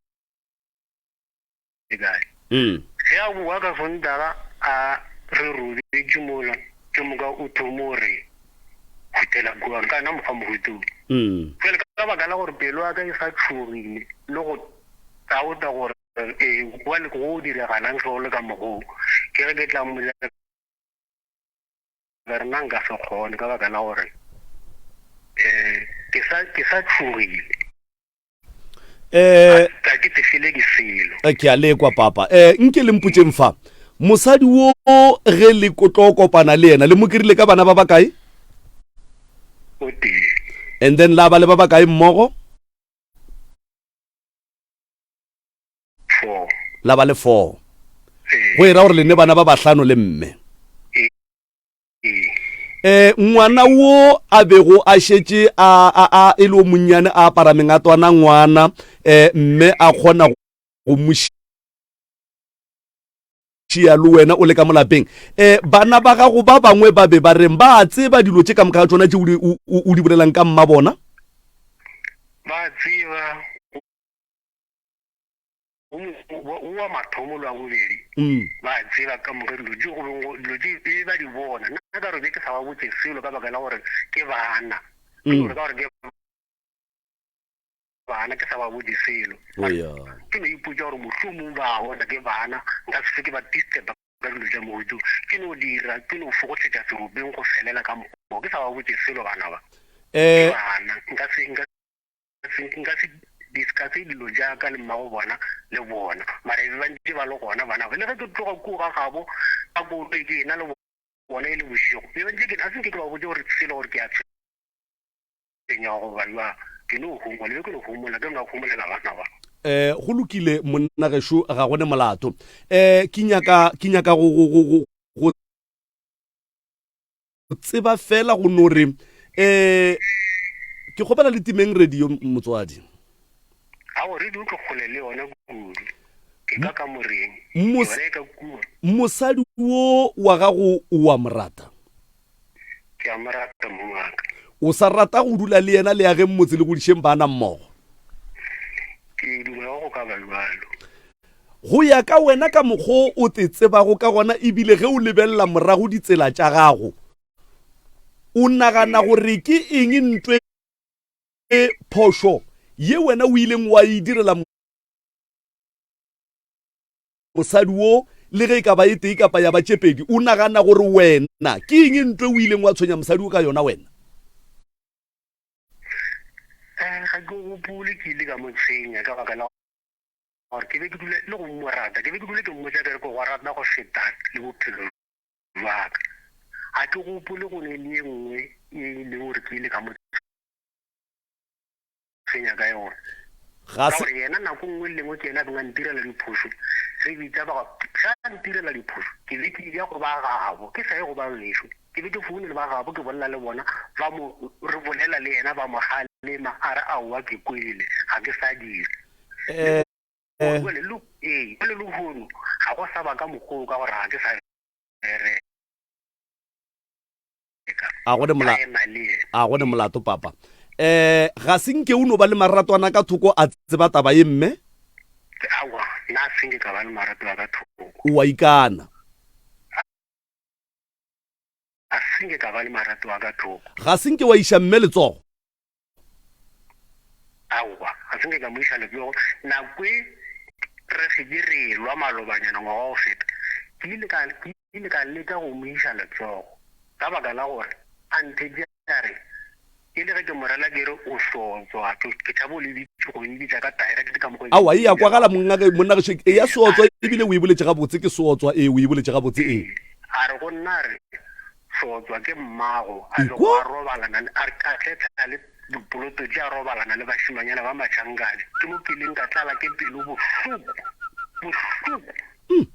kae ge a bua ka sontaga a re robetse mola ke moka o thomo re hutela bua ka na mofa mohutong fela ka baka la gore pelo ya ka e sa tshogile le go tauta gore wa le go diragalang se go le ka mogoo ke ge ke tla mola re nna nka se kgone ka baka la gore ke sa tshogile ka ke tefile ke selo ke a lekwa papa nke le mputseng fa mosadi wo ge le kotlo kopana le yena le mo kirile ka bana ba bakae o tee and then la ba le ba bakae mmogo 4 la ba le 4 go ira gore le ne bana ba bahlano le mme ngwana wo a bego a šetše a e le o monnyane a apara mengatwana ngwana mme a kgona go mošia le wena o le ka molapeng bana ba gago ba bangwe ba be ba reng ba tseba dilo tše ka moka ga tsona tše o di bolelang ka mma bona ba tseba o wa mathomo lo a bobedi ba tseba ka moka dilo tše ba di bona nna ka robe ke sa ba botse selo ka baka la gore ke bana ke gore ka gore ke bana ke sa ba botse selo ke no ipotsa gore mohlomong ba bona ke bana nka se ke ba disturba ka dilo tša mohutu ke no dira ke no fogosetša serobeng go felela ka moko ke sa ba botse selo bana ba ke bana nka se discusse dilo jaaka le mmago bona le bona mara e ba ntse ba le gona bana le ge ke tloga koo ga gabo ka kolo ke ena le bona e le bošego e ba ntse a senke ke ba botse gore selo gore ke a tsenya go ba ke no humola le ke no humola ke mna humolela bana ba go lokile monna gešo ga gone molato ke nyaka go tseba fela go nore ke kgopela le timeng radio motswadi re di tlo kgole le yona kudu ke ka moreng ka kudu mosadi wo wa gago wa morata ke a morata mongaka o sa rata go dula le yena le ya ge mmotse le go dišeng bana mmogo ke dumela go ka ba jalo go ya ka wena ka mokgwa o te tsebago ka gona ebile ge o lebelela morago ditsela tša gago o nagana gore ke eng ntwe e phošo ye wena o ileng wa e direla mosadi wo le ge ka ba e tee kapa ya ba tšepedi o nagana gore wena ke eng ntwe o ileng wa tshwenya mosadi o ka yona wena ga ke gopole ke ile ka mo tshwenya ka baka la gore ke be ke dule le go morata ke be ke dule ke mmotsa kere ko go rata go feta le bophelo baka ga ke gopole go ne le e nngwe e leng gore ke ile ka mo tshwenya ka yona ka gore yena nako nngwe le nngwe ke ena benga ntirela diphoso re bitsa ba ga ntirela diphoso ke be ke ya go ba gabo ke sa ye go ba lesho ke be ke foune le ba gabo ke bolela le bona ba mo re bolela le yena ba mo gale lema a re aowa ke kwele ga ke sa dire le lehono ga go sa ba ka mokgoo ka gore ga ke sa a go ne molato papa ga senke o no ba le maratwana ka thoko a tseba taba ye mme awa nna senke ka ba le marato a ka thoko o a ikana a senke ka ba le marato a ka thoko ga senke wa iša mme letsogo awa ga senke ka mo iša letsogo nakwe re seke re lwa malobanyana ngwaga go feta ke ile ka leka go mo iša letsogo ka baka la gore a nthejare ke le ge ke morela ke re o sotswa ke tšhabo le ditse go ebitsa ka direct ka mokgwa awa e ya kwagala monna ge e ya sotswa ebile o e boletse gabotse ke sotswa o e boletse gabotse a re go nna re sotswa ke mmago a le go a robalana a tletla le dipoloto di a robalana le bašimanyana ba matšhankane ke mo peleng ka tlala ke pelo bohloko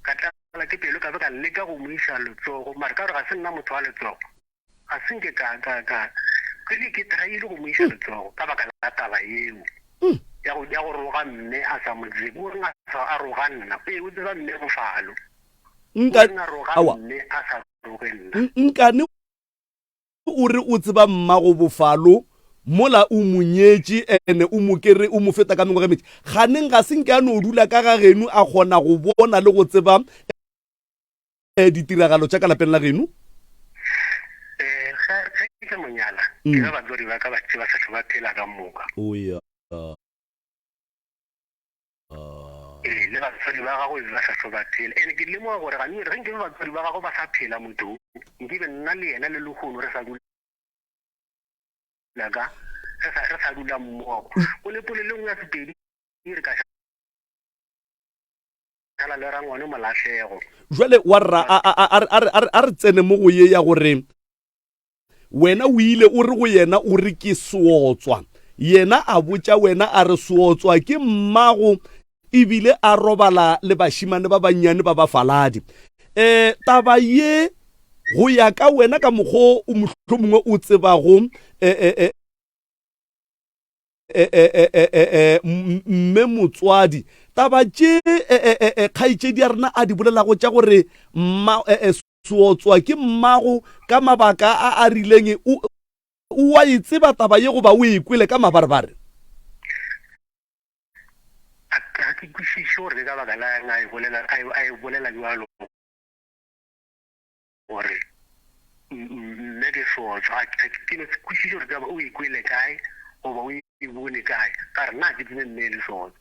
ka tlala ke pelo ka be ka leka go mo iša letsogo mare ka gore ga se nna motho wa letsogo ga senke ka ke traile go mo iša letsogo ka baka la taba eo ya go roga mme a sa motsebe o reng a roga nna o tseba mme bofalo mme a sa roge nna nkane o re o tseba mmago bofalo mola o monyetše ene o mo kere o mo feta ka mengwe ga metsi ganeng ga senke a no dula ka ga geno a kgona go bona le go tseba ditiragalo tša ka lapeng la geno ke monyala ke ba batswadi ba ka ba tseba sa ba phela ka moka le batswadi ba gago ba sa ba phela ene ke lemoga gore ga nne re nke batswadi ba gago ba sa phela motho nkibe nna le yena le lehono re sa ka re sa dula mmogo o le poleleng ya sepedi re ka šala le ra ngwane molatlhego jwale wa rra a re tsene mo go ye ya gore wena o ile o re go yena o re ke seotswa yena a botša wena a re seotswa ke mmago ebile a robala le bašimane ba bannyane ba bafaladi taba ye go ya ka wena ka mokgwa o mohlomongwe o tsebago mme motswadi taba tše kgaetšedi ya rena a di bolelago tša gore seotswa ke mmago ka mabaka a rileng o wa e tseba taba ye goba o e kwele ka mabarebare a ke kwešiše gore ka baka la eng a e bolela jalo gore mme ke sotswa ke no kwešiše gore o e kwele kae goba o e bone kae ka re nna ke tsebe mme le sotswa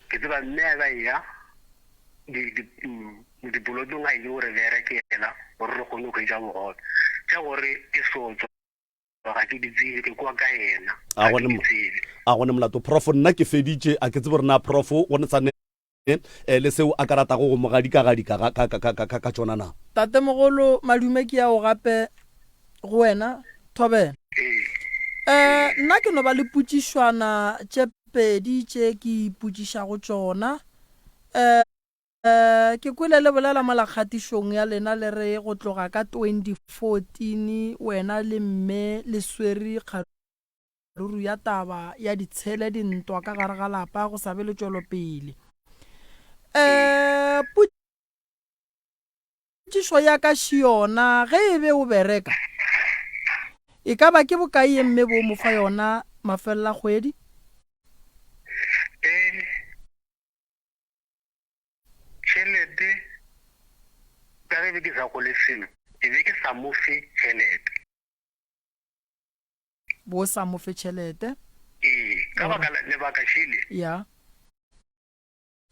ke tseba mme a ba eya dipolotong a ile gore berekela gore re kgone go ja bogobe tša gore ke sotswa ga ke di tsebe ke kwa ka ena a gone molato prof nna ke feditše a ke tsebe gore na prof go ne tsane le seo a ka ratago go mogadika ka tšona na tatemogolo madume ke yao gape go wena Thobela nna ke no ba le potšišwana tše pedi tše ke ipotšiša go tšona ke kwele le bolela mo lakgatišong ya lena le re go tloga ka 2014 wena le mme le swere kgaruru ya taba ya ditshele dintwa ka gare ga lapa go sa be le tšwelopele potšišo ya ka šiona ge e be o bereka e ka ba ke bokae mme bo mo fa yona mafelela kgwedi tšhelete ka ge be ke sa go le selo ke be ke sa mofe tšhelete bo sa mofe tšhelete ka baka lebaka šele ya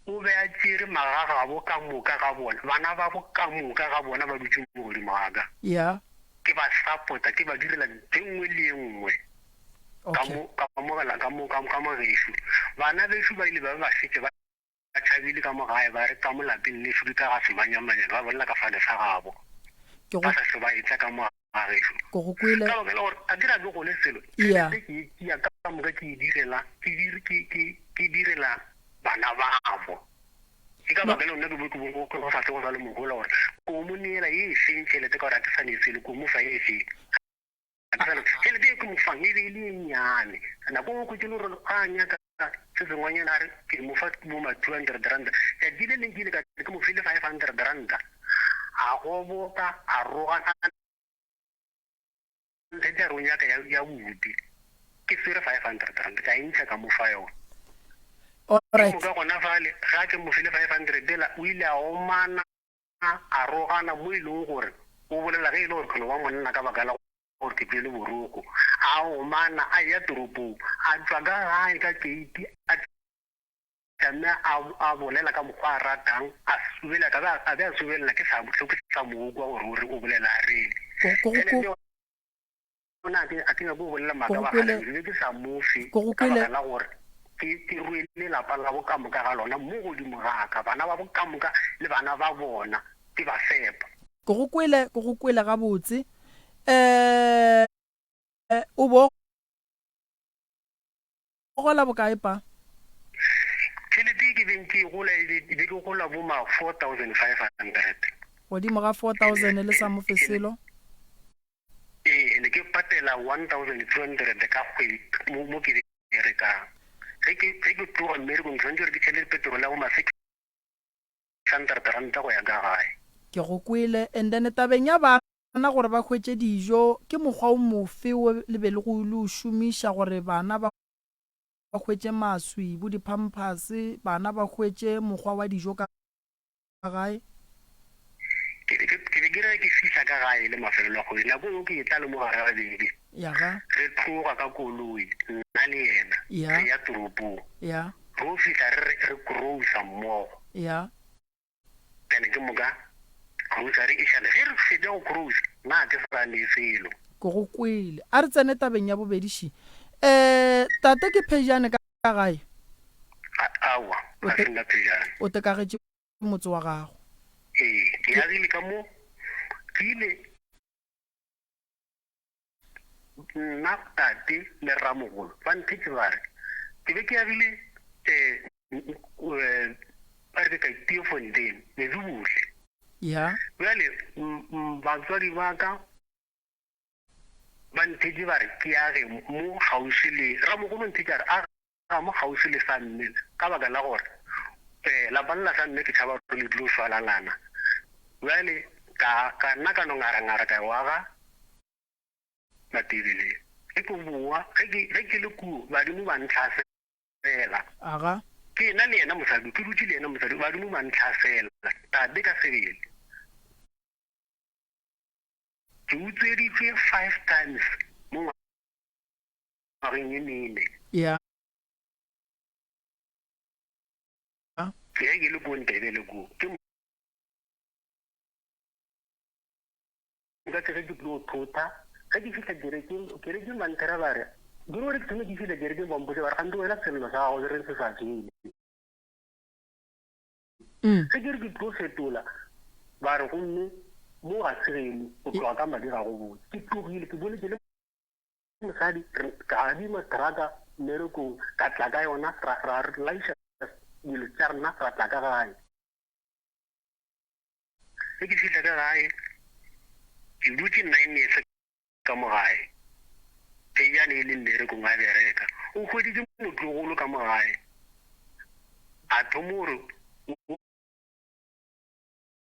o be a tšere magagabo ka moka ga bona bana ba bo ka moka ga bona ba dutse mo godimo ga ka ya ke ba support ke ba direla ntho nngwe le nngwe ka mo gešo bana bešo ba ile ba ba šetse ba tšhabile ka mogae ba re ka mo lapeng le šudi ka ga semanyamanyana ba bolela ka fane sa gabo ba sa se ba etla ka moga gešo go go kwele ka bakela gore a dira ke go le selo ke ya ka moka ke direla bana babo ke ka bakela nna ke go sa tle go sa le mogola gore ko mo neela ye e seng tšhelete ka gore a ke sa ne sele ko mo fa ye e seng tšhelete e ke mo fang e be e le nyane nako ngwe ko ke le gore a nyaka se sengwanyana a re ke mo fa mo ma 200 rand ya dile le nkile ka ke mo file 500 rand a go boka a roga ntse a ronya ka ya budi ke sere 500 rand ka intsha ka mo fa yona alright mo ka gona fale ga ke mo file 500 dela o ile a omana a rogana mo ile gore o bolela ge ile gore khona wa monna ka baka la gore ke pele boroko a omana a ya toropong a tswa ka gae ka keiti a tsama a bolela ka mokgwa a ratang a subela ka a be a subelela ke sa mo kwa gore o bolela a rele ona a tinga bo bolela maka ba gale le ke sa mofi ka baka la gore ke ruile lapa la bokamoka ga lona mo godimo ga ka bana ba bokamoka le bana ba bona ke ba fepa go kwele ga botse o bo gola bokae pa tšhelete ke beng ke gola e be ke gola bo ma 4500 godimo ga 4000 le sa mofeselo ne ke patela 1200 ka kgwedi mo ke rekang ge ke tloga mmerekong tshwanetse gore ke tšhelete petrol ya go ma 600 ranta go ya ka gae ke go kwele and then tabeng ya bana gore ba hwetse dijo ke mokgwa o mofe o le be le go ile o šomiša gore bana ba hwetse maswi bo di-pampers bana ba hwetse mokgwa wa dijo ka gae ke be ke re ke fihla ka gae le mafelelo a kgwedi nako eo ke e tla le mo gare ga bedi yaga re tloga ka koloi nna le yena re ya toropong ya go fihla re grosa mmogo ya tene ke moka grocery e šale ge re fete go grosa nna ke sa le selo ko go kwele a re tsene tabeng ya bobediši tate ke phejane ka gae awa a sena phejane o tekagetše motse wa gago ke agile ka mo ke ile nna tate le ramogolo ba nthetse ba re ke be ke agile ba re ka Teofontein Medubuhle ya bjale batswadi ba ka ba nthetse ba re ke age mo gauši le ramogolo nthetse a re aga mo gauši le sa mme ka baka la gore lapa lela sa mme ke tšhaba gore le tlo swalalana bjale ka nna ka no ngara ka waga matebeleng ge ke boa ge ke le kuo badimo ba ntlhasela aga ke na le yena mosadi ke dutse le yena mosadi badimo ba ntlhasela tate ka sebele ke utsweditswe 5 times mo ngwageng e mene ya ke ge ke le ko Ndebele ko ke ka tsege ke tlo thota ga ke fihla kerekeng ba nthera ba re ke gore ke thome ke fihla kerekeng ba mpotse ba re gante wela selelo sa gago re se sa tsene ge ke re ke tlo fetola ba re gomme mo ga segeno o tloga ka madi ga go botse ke tlogile ke boletse le mosadi ka adima teraka mmerekong ka tla ka yona ra laiša dilo tša rena ra tla ka gae ge ke fihla ka gae ke dutse 9 years ka mo gae phejane e le mmerekong a bereka o hweditse motlogolo ka mo gae a thoma gore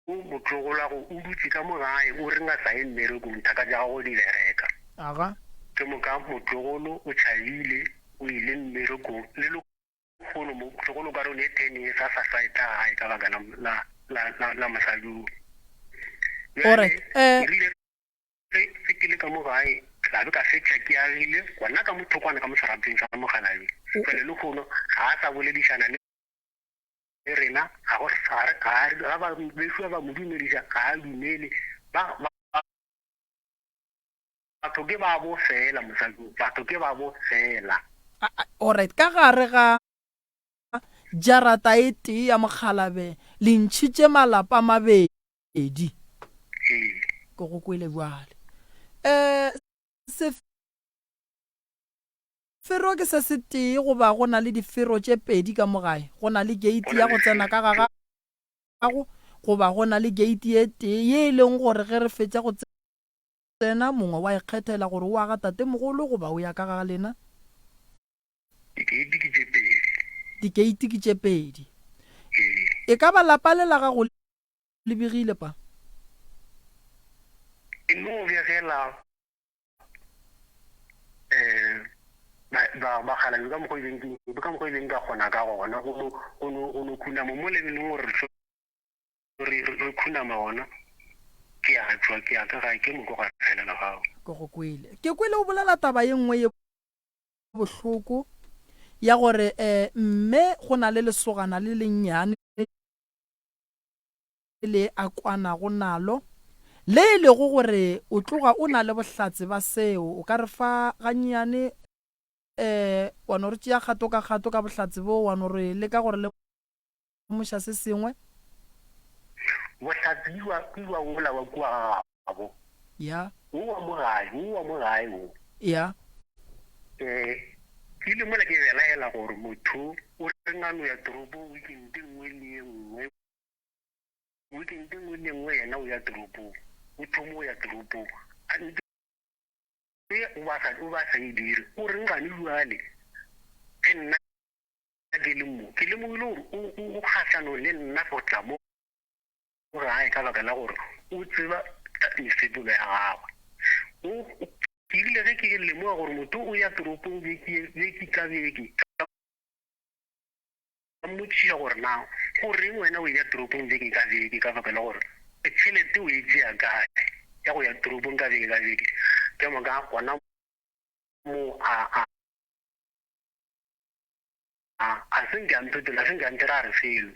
o motlogolago o dutse ka mo gae o renga sa ye mmerekong thaka tša gago di bereka aga ke moka motlogolo o tšhabile o ile mmerekong le lekgono motlogolo ka rone 10 years a sa saeta gae ka baka la mosadung alright se ke le ka mo gae tla be ka fetša ke agile gona ka mothokwana ka mosarapeng sa mogalabe fele le kgono ga a sa boledišana le rena ga ba befiwa ba mo dumediša ga a dumele batho ke ba bo fela mosading batho ke ba bo fela alright ka gare ga jarata e tee ya mokgalabe le ntšhitše malapa a mabedi ke go kwele bjale sefero ke se se tee goba go na le difero tše pedi ka mogae go na le gate ya go tsena ka gago goba go na le gate ye tee ye e leng gore ge re fetša go tsena mongwe wa ikgethela gore o aga tate mogolo goba o ya ka ga lena dikeiti ke tse pedi. dikeiti ke tše pedi e ka ba lapa le la gago le begile pa E no begela ba khala ka mo go ileng ka gona ka gona go khuna mo lebeleng gore re khuna maona ke a tswa ke a ka ga ke mo go ga felela gago ko go kwele ke kwele o bolela taba ye nngwe ye bohloko ya gore mme go na le lesogana le lennyane le a kwana go nalo le le go gore o tloga o na le bohlatse ba seo o ka re fa gannyane wa no re tšea kgato ka bohlatse bo wa no re le ka gore le moša se sengwe bohlatse diwa ngola wa kwa gabo ya o wa mo gae o ya ke le mola ke belaela gore motho o rengano ya toropo weekend nngwe le nngwe yena o ya toropo o thomo ya toropo o ba sa e dire o rengane jwale ke nna ke le mo ile gore o kgatlhano le nna go tla mo gae ka baka la gore o tseba mesepelo ya gagwe ke ile ge ke lemoga gore motho o ya toropong beke ka beke ka mmotšiša gore na go reng wena o ya toropong beke ka beke ka baka la gore tšhelete o e tšea kae ya go ya toropong ka beke ke moka gona mo a se nke a mpetola a se nke a ntera a re felo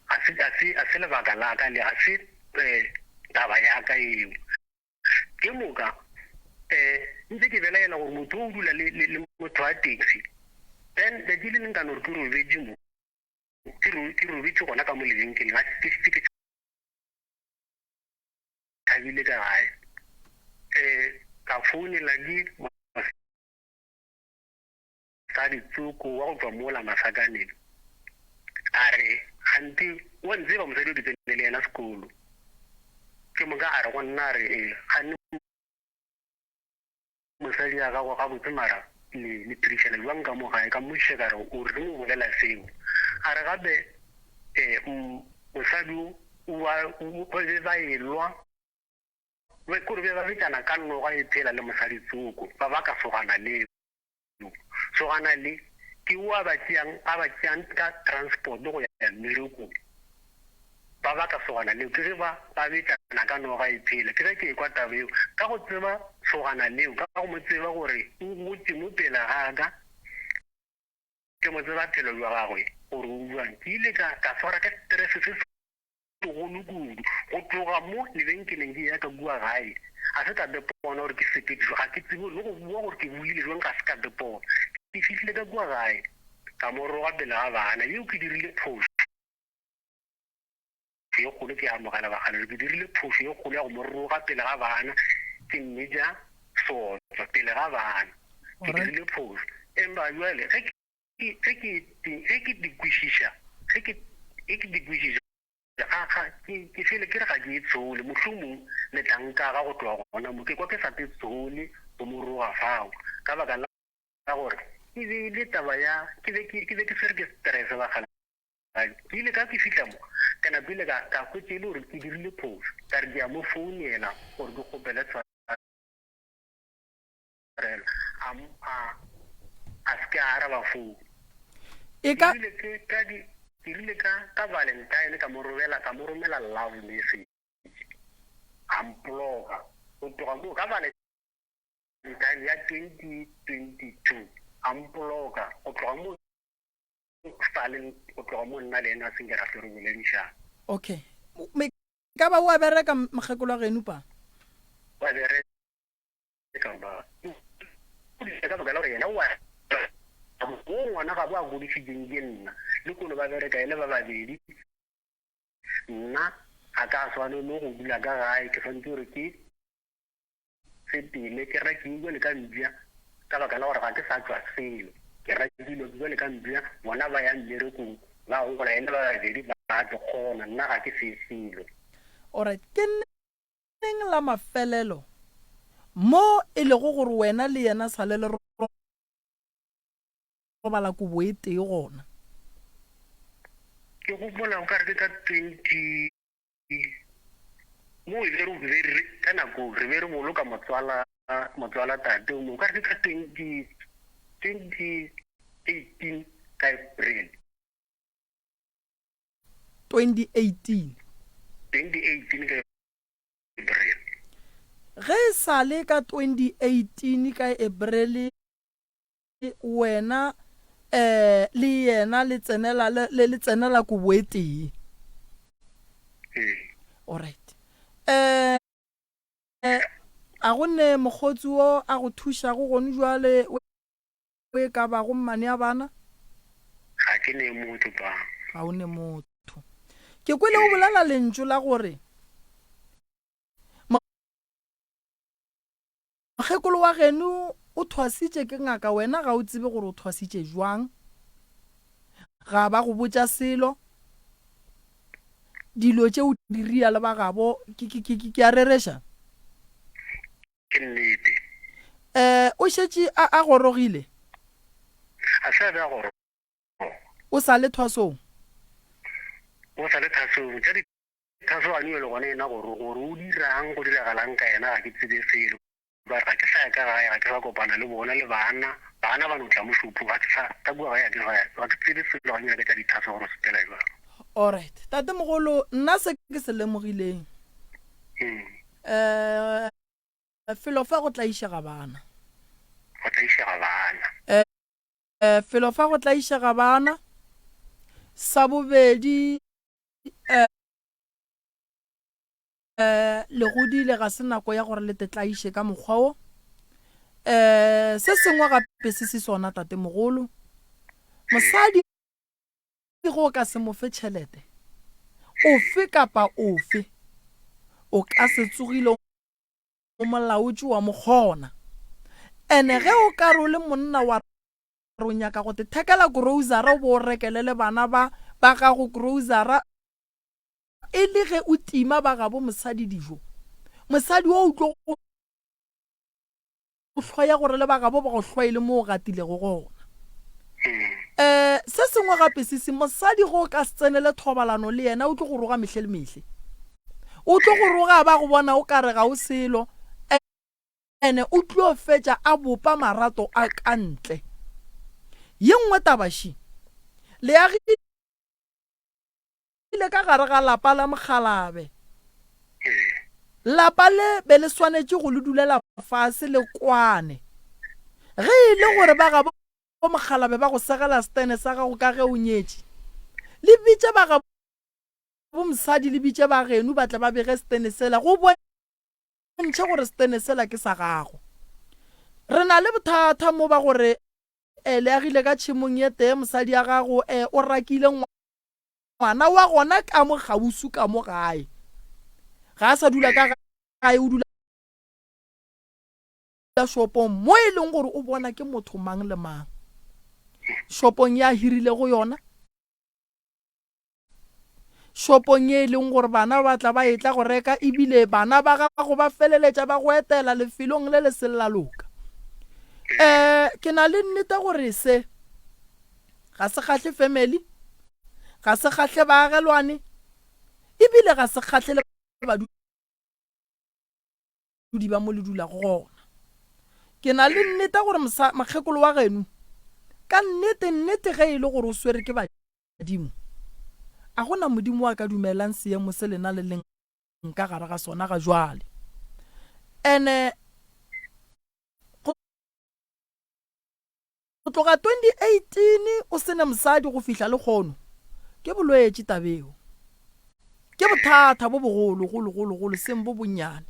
a se lebaka la ka le a se taba ya ka eo ke moka ntse ke belaela gore motho o dula le motho wa taxi then the le nka no re ke robetse mo ke robetse gona ka mo lebenkeleng a ke thabile ka gae ka founela di sa ditsoko wa go tswa mola Masakaneng a re gante wa ntseba mosadi o ke tsene le yena sekolo ke moka a re go nna re gane mosadi ya gago ga botse mara le tirišana jwang ka mo gae ka mmošiša ka re o re mo bolela seo a re gape mosadi ba elwa kore be ba betšana ka noga e phela le mosadi tsoko ba ka sogana leo sogana le ke o a ba tšeang ka transport go ya mmerekong ba ka sogana leo ke ge ba betšana ka noga e phela ke ge ke ekwa taba eo ka go tseba sogana leo ka go mo tseba gore o gotse mo pela gaka ke mo tseba phelo jwa gagwe gore o buang ke ile ka swara ka stress se segolo kudu go tloga mo lebenkeleng ke ya ka bua gae a se ka depona gore ke sepediso ga ke tsebo le go bua gore ke buile jwang ka se ka depona ke fitlhile ka bua gae ka mo roga pele ga bana eo ke dirile phoso ye kgolo ke amogela bagale ke dirile phoso ye kgolo ya go mo roga pele ga bana ke mmeja sotswa pele ga bana ke dirile phoso empa jwale ge ke dikwešiša ke fele ke re ga ke e tshole mohlomong le tlanka ga go tloga gona mo ke kwa ke sa te tshole go mo roga fao ka baka la gore ke be le taba ya ke be ke fere ke stress bagale ke ile ka ke fitlha mo ka napile ka kwetse le gore ke dirile phoso ka re ke a mo founela gore ke kgopele tshwarelo a se ke a araba founu ke rile ka Valentine ka mo romela love message a mploga go tloga mo ka Valentine ya 2022 a mploga go tloga mo Stalin go tloga mo nna le ena a sengera fe re boledišana okay ka ba wa bereka magekolo a geno pa wa bereka ba ka ba la yena wa ngwana ga bo a godisitseng ke nna le kono ba bereka ele ba babedi nna a ka swane le go dula ka gae ke santse gore ke sepele ke rakile le ka mpia ka baka la gore ga ke sa tswa selo ke rakile le ka mpia bona ba ya mmerekong ba gola ele ba babedi ba tlo kgona nna ga ke se selo alright ke neng la mafelelo mo e lego gore wena le yena sa le robala kobo e tee gona. ke go bona o kare ke ka 20 mo e re ka nako re be re boloka motswala tate mo ka re ka 2018 ka April 2018 ka April. ge e sa le ka 2018 ka April wena le yena le tsenela kobo e tee. Alright. A gonne mogotsi o a go thuša go gone jwale o e ka ba go mmane ya bana? Ga ke ne motho ba. Ga o ne motho. Ke kwele o bolela lentšu la gore mokgekolo wa geno o thwasitše ke ngaka, wena ga o tsebe gore o thwasitše jwang, ga ba go botša selo, dilo tše o di ria le ba gabo ke a rereša. Ke nnete. O šetše a gorogile? A sa ba gore o sa le thwasong? o sa le thasong tša di thaso a le gone ena gore o dirang go diragalang ka ena ga ke tsebe selo ba ga ke sa ya ka gae ga ke sa kopana le bona le bana ba no tla mošupho ga ke sa ka bua gae ga ke tsebe selo ga nyaka tša dithaso gore se phela jwang. Alright, tate mogolo, nna se ke se lemogileng felo fa go tla išega bana. Go tla išega bana. Felo fa go tla išega bana. Sa bobedi le godile ga se nako ya gore le tetlaiše ka mokgwa o. Se sengwe gape se sona tate mogolo, mosadi go ka se mo fe tšhelete ofe kapa ofe o ka se tsogile o molaotši wa mokgona, ene ge o ka re o le monna wa o nyaka go te thekela grocery o bo o rekele le bana ba gago grocery e le ge o tima ba gabo mosadi dijo, mosadi o utlo o hloya gore le ba gabo ba go hloile mo o gatilego gona. Se sengwe gape se mosadi go ka se tsenele thobalano le yena o tlo go roga mehle le mehle, o tlo go roga ba go bona o ka re ga o selo, ene o tlo fetša a bopa marato a kantle. Ye nngwe tabaši le agile ka gare ga lapa la Mokgalabe, lapa le be le swanetše go le dulela fase le kwane ge e le gore ba gabo Mokgalabe ba go segela stene sa gago ka ge o nyetše, le bitše ba gabo mosadi le bitše ba geno ba tla ba bege stene sela go bontšhe gore stene sela ke sa gago. Re na le bothata mo ba gore le agile ka tšhemong ye tee mosadi ya gago o rakile ngwana wa gona ka mo gausu ka mo gae, ga a sa dula ka gae o dula shopong mo e leng gore o bona ke motho mang le mang, shopong ya hirile go yona, shopong ye e leng gore bana ba tla ba etla go reka ebile bana ba gago ba feleletša ba go etela lefelong le le selaloka. Ke na le nnete gore se ga se kgahle family, ga se kgahle baagelwane, ebile ga se kgahle le badudi ba mo le dula gona. Ke na le nnete gore mokgekolo wa geno ka nnete ge e le gore o swere ke badimo, a gona modimo wa ka dumelang seemo se lena le leng ka gare ga sona ga jwale. Ene go tloga 2018 o sene mosadi go fihla le kgono ke bolwetše tabeo, ke bothata bo bogolo seng bo bonnyane,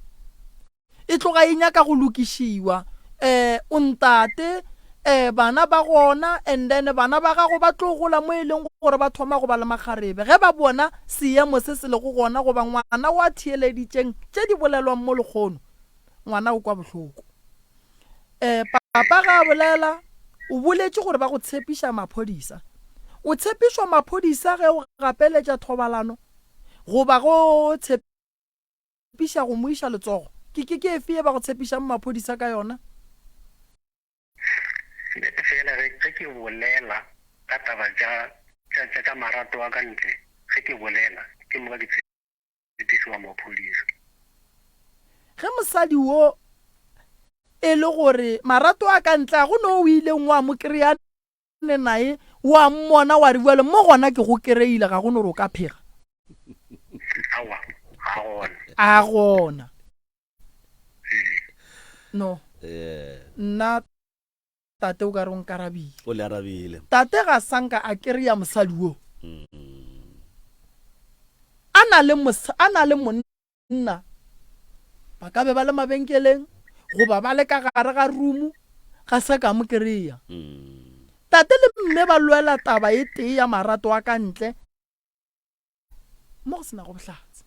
e tloga e nyaka go lokišiwa. O ntate bana ba gona and then bana ba gago ba tlo gola mo e leng gore ba thoma go ba le makgarebe ge ba bona seemo se se le go gona goba ngwana wa thieleditšeng tše di bolelwang mo lekgono, ngwana o kwa bohloko. Papa ga bolela o boletše gore ba go tshepiša maphodisa, o tshepišwa maphodisa ge o gapeletša thobalano goba go tshepiša go moiša letsogo, ke efe e ba go tshepišang maphodisa ka yona? nnete fela ge ke bolela ka taba tša marato a ka ntle ge ke bolela ke moka ke tshepisiwa maphodisa. Ge mosadi wo e le gore marato a ka ntle a go no o ileng wa mo kry-ane nae wa mmona wa re buele mo gona ke go kry-ile ga go no re o ka phega awa ga gona a gona no nna tate o ka re o nkarabile o le arabile tate ga sanka a kry-a mosadi wo a na le monna ba ka be ba le mabenkeleng goba ba le ka gare ga rumu ga se ka mo kry-a tate le mme ba lwela taba e tee ya marato a ka ntle mo go sena go bohlatse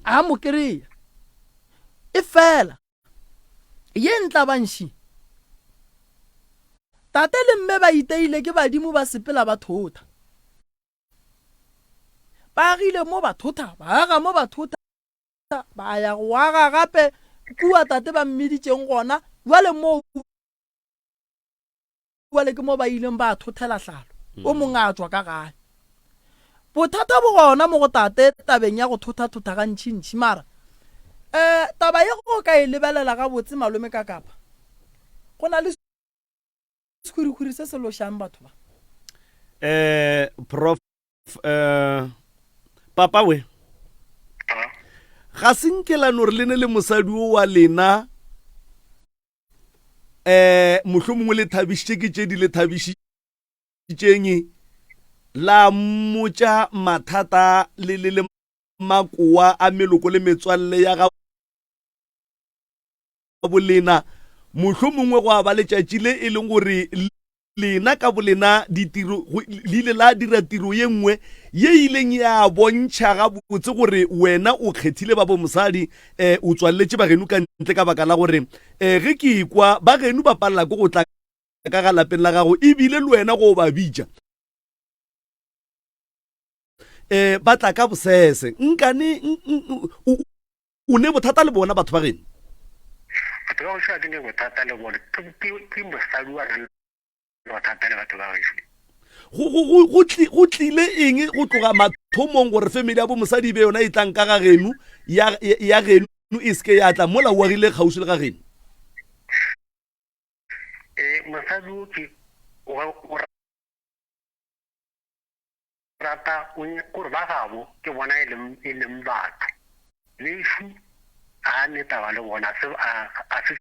a mo kry-a e fela ye ntla banši tate le mme ba iteile ke badimo ba sepela ba thota ba agile mo ba thota ba aga mo ba thota ba ya go aga gape kua tate ba mmeditšeng gona jwale mo wale ke mo ba ileng ba thothela hlalo o mongwe a tswa ka gae bothata bo gona mo go tate tabeng ya go thotha ga ntšhintšhi mara taba ye go ka e lebelela ga botse malome ka kapa go na le sekhurikhuri se se lošang batho ba prof papa we ga senkelano re lene le mosadi o wa lena mohlomongwe le thabišitše ke tše di le thabišitšeng la mmotša mathata le makoa a meloko le metswalle ya ga bolena mohlomongwe go a ba letšatši le e leng gore lena ka bolena ditiro le ile la dira tiro ye nngwe ye ileng ya bontšha ga botse gore wena o kgethile ba bo mosadi o tswalletše bageno ka ntle ka baka la gore ge ke ikwa bageno ba palela ko go tla ka ga lapeng la gago ebile le wena go ba bitša ba tla ka bosese nkane o ne bothata le bona batho ba geno batho ba go sa ke ne bothata le bona ke mosadi wa rena bothata le batho ba gešo go tlile eng go tloga mathomong gore family ya bo mosadi be yona e tlang ka ga geno ya geno e seke ya tla mola o agile kgausi le ga geno mosadi o ke o rata gore ba gabo ke bona e leng batho lefu a netaba le bona a se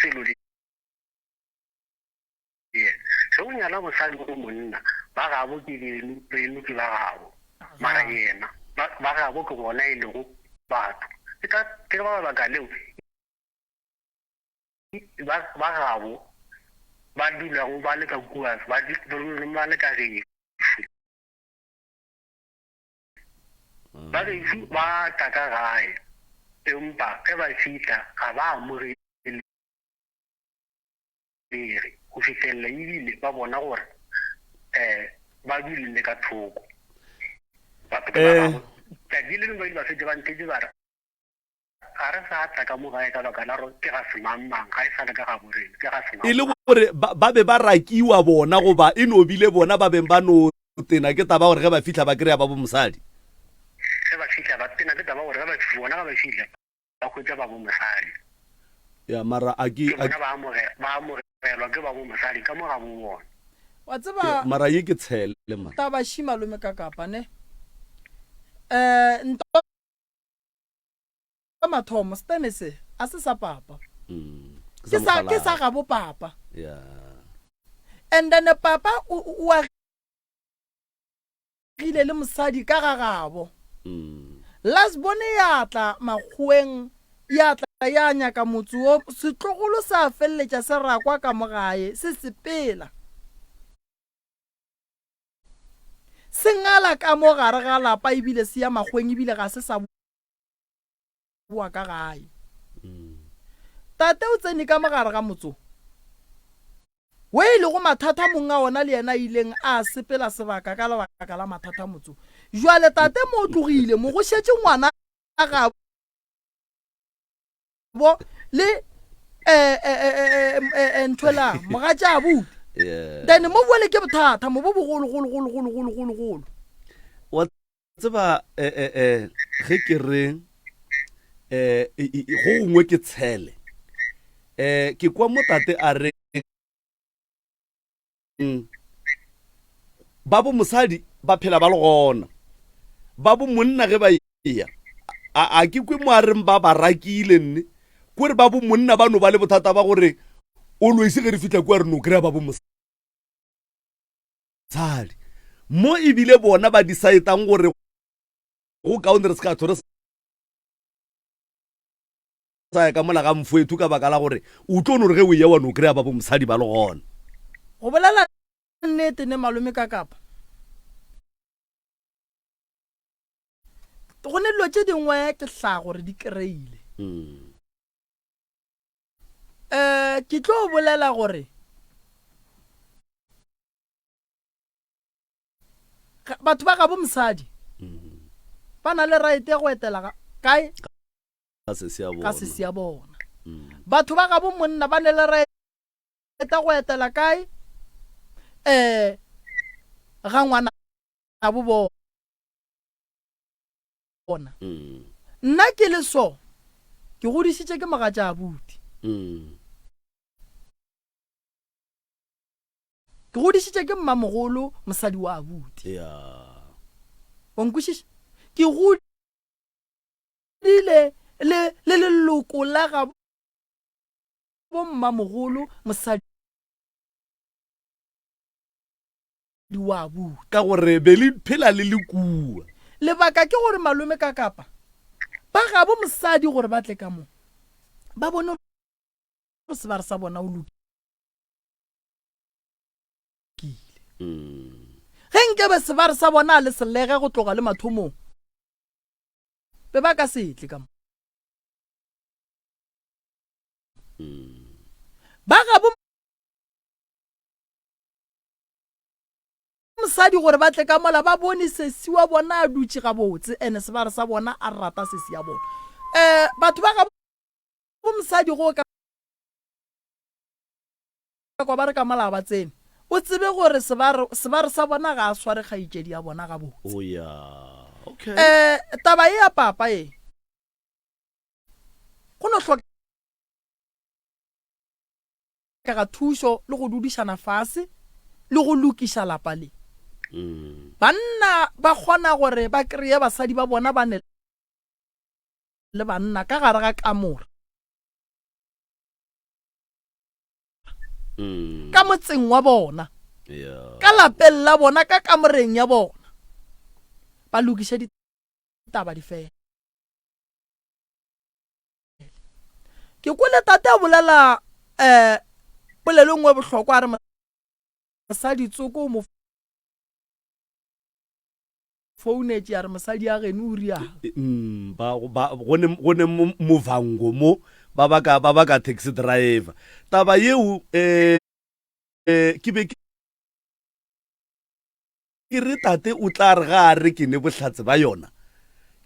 selo le se o nyala mosadi o monna ba gabo ke beno ke ba gabo mara yena ba gabo ke bona e lego batho ke ba baka leo ba gabo ba dulago ba le ka kuas ba le ka gešo ba gešo ba tla ka gae empa ge ba fitlha ga ba amogele go fitlhelela ebile ba bona gore ba dulile ka thoko batho tadi le ba ile ba fetse ba ntetse ba ga re sa tla ka mo gae ka baka la ke ga semangmang ga e sa le ka ga borena ke ga semang e le gore ba be ba rakiwa bona goba e nobile bona ba beng ba no tena ke taba gore ge ba fitlha ba kry-a ba bo mosadi ge ba fitlha ba tena ke taba gore bona ga ba fitlha ba khwetsa ba bo mosadi ya mara bona ba amogelwa ke ba bo mosadi ka mo ga bo bona wa tseba mara ye ke tshele mara taba shi malome ka kapa ne mathomo stenese a se sa papa ke sa ga bo papa and then papa o a rile le mosadi ka ga gabo las bone ya tla magweng ya tla ya nyaka motse o setlogolo sa felletša se rakwa ka mogae se sepela sengala ka mo gare ga lapa ebile se ya magweng ebile ga se sa bua ka gae tate o tsene ka mogare ga motso we ile go mathata monga ona le yena ileng a sepela sebaka ka lebaka la mathata motso jwale tate mo tlogile mo go šetse ngwana ga bo le ntwela moga tša abuti then mo bole ke bothata mo bo bogolo wa tseba ge ke reng go gongwe ke tshele ke kwa motate a re ba bo mosadi ba phela ba le gona ba bo monna ge ba iya a ke kwe mo a reng ba barakile nne kore ba bo monna ba no ba le bothata ba gore o lo ise ge re fitlha kwa re no kry-a ba bo mosadi mo ebile bona ba decide-ang gore go kaone re se ka thore sa ka mola ga mfo ka baka la gore o tlo no re ge o ya wa no kry-a ba bo mosadi ba le gona go bolela nnete ne malome ka kapa go ne dilo tse dingwe ke tla gore di kry-ile ke tlo bolela gore batho ba ga bo mosadi ba na le right ya go etela kae ka se se ya bona batho ba ga bo monna ba na le right ya go etela kae ga ngwana a bo bona nna ke le so ke godisitse ke moga tša abuti ke godisitse ke mmamogolo mosadi wa abuti onkwešiša ke godile le leloko la ga bo mmamogolo mosadi wa abuti ka gore be le phela le le kua lebaka ke gore malome ka kapa ba ga bo mosadi gore ba tle ka mo ba bone se ba re sa bona o lokile ge nke be se ba re sa bona le selege go tloga le mathomong be ba ka se tle ka mo ba ga bo mosadi gore ba tle ka mola ba bone sesi wa bona a dutse ga botse ene se ba re sa bona a rata sesi ya bona batho ba ga bo mosadi go ka ba re ka mola ba tsene o tsebe gore se ba re sa bona ga a sware kgaitšedi ya bona ga botse taba e ya papa e go no tlhoka ka thušo le go dudišana fase le go lokiša lapa le banna ba kgona gore ba kreye basadi ba bona ba ne le banna ka gare ga kamora ka motseng wa bona ka lapeng la bona ka kamoreng ya bona ba lokiša ditaba di fela ke kwele tate a bolela polelo nngwe bohlokwa a re mosadi tsoko mo founetse ya re mosadi ya geno o riang go ne movango mo ba baka taxi driver taba yeo ke be ke re tate o tla re ga a re ke ne bohlatse ba yona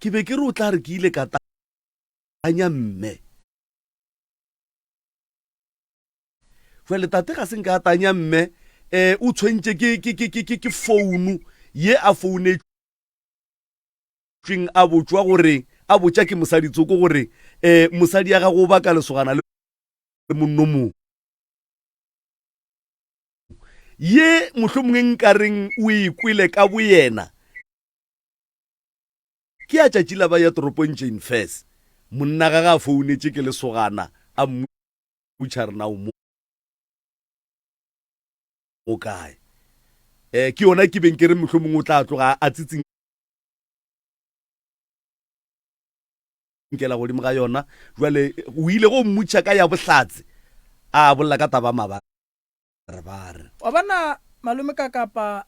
ke be ke re o tla re ke ile ka tanya mme jwale tate ga se nka tanya mme o tshwentse ke founu ye a founetsweng a botswa gore a botsa ke mosadi tsoko gore mosadi ya gago ba ka lesogana le monno mo ye mohlomongwe nkareng o ikwile ka boyena ke a tšatši la ba ya toropong Jane First monna ga ga founetse ke lesogana a mmutša rena o mo o kae ke yona ke beng ke re mohlomongwe o tla tloga a tsitsing nkela godimo ga yona jwale o ile go mmutša ka ya bohlatse a bolla ka taba mabare wa bona malome ka kapa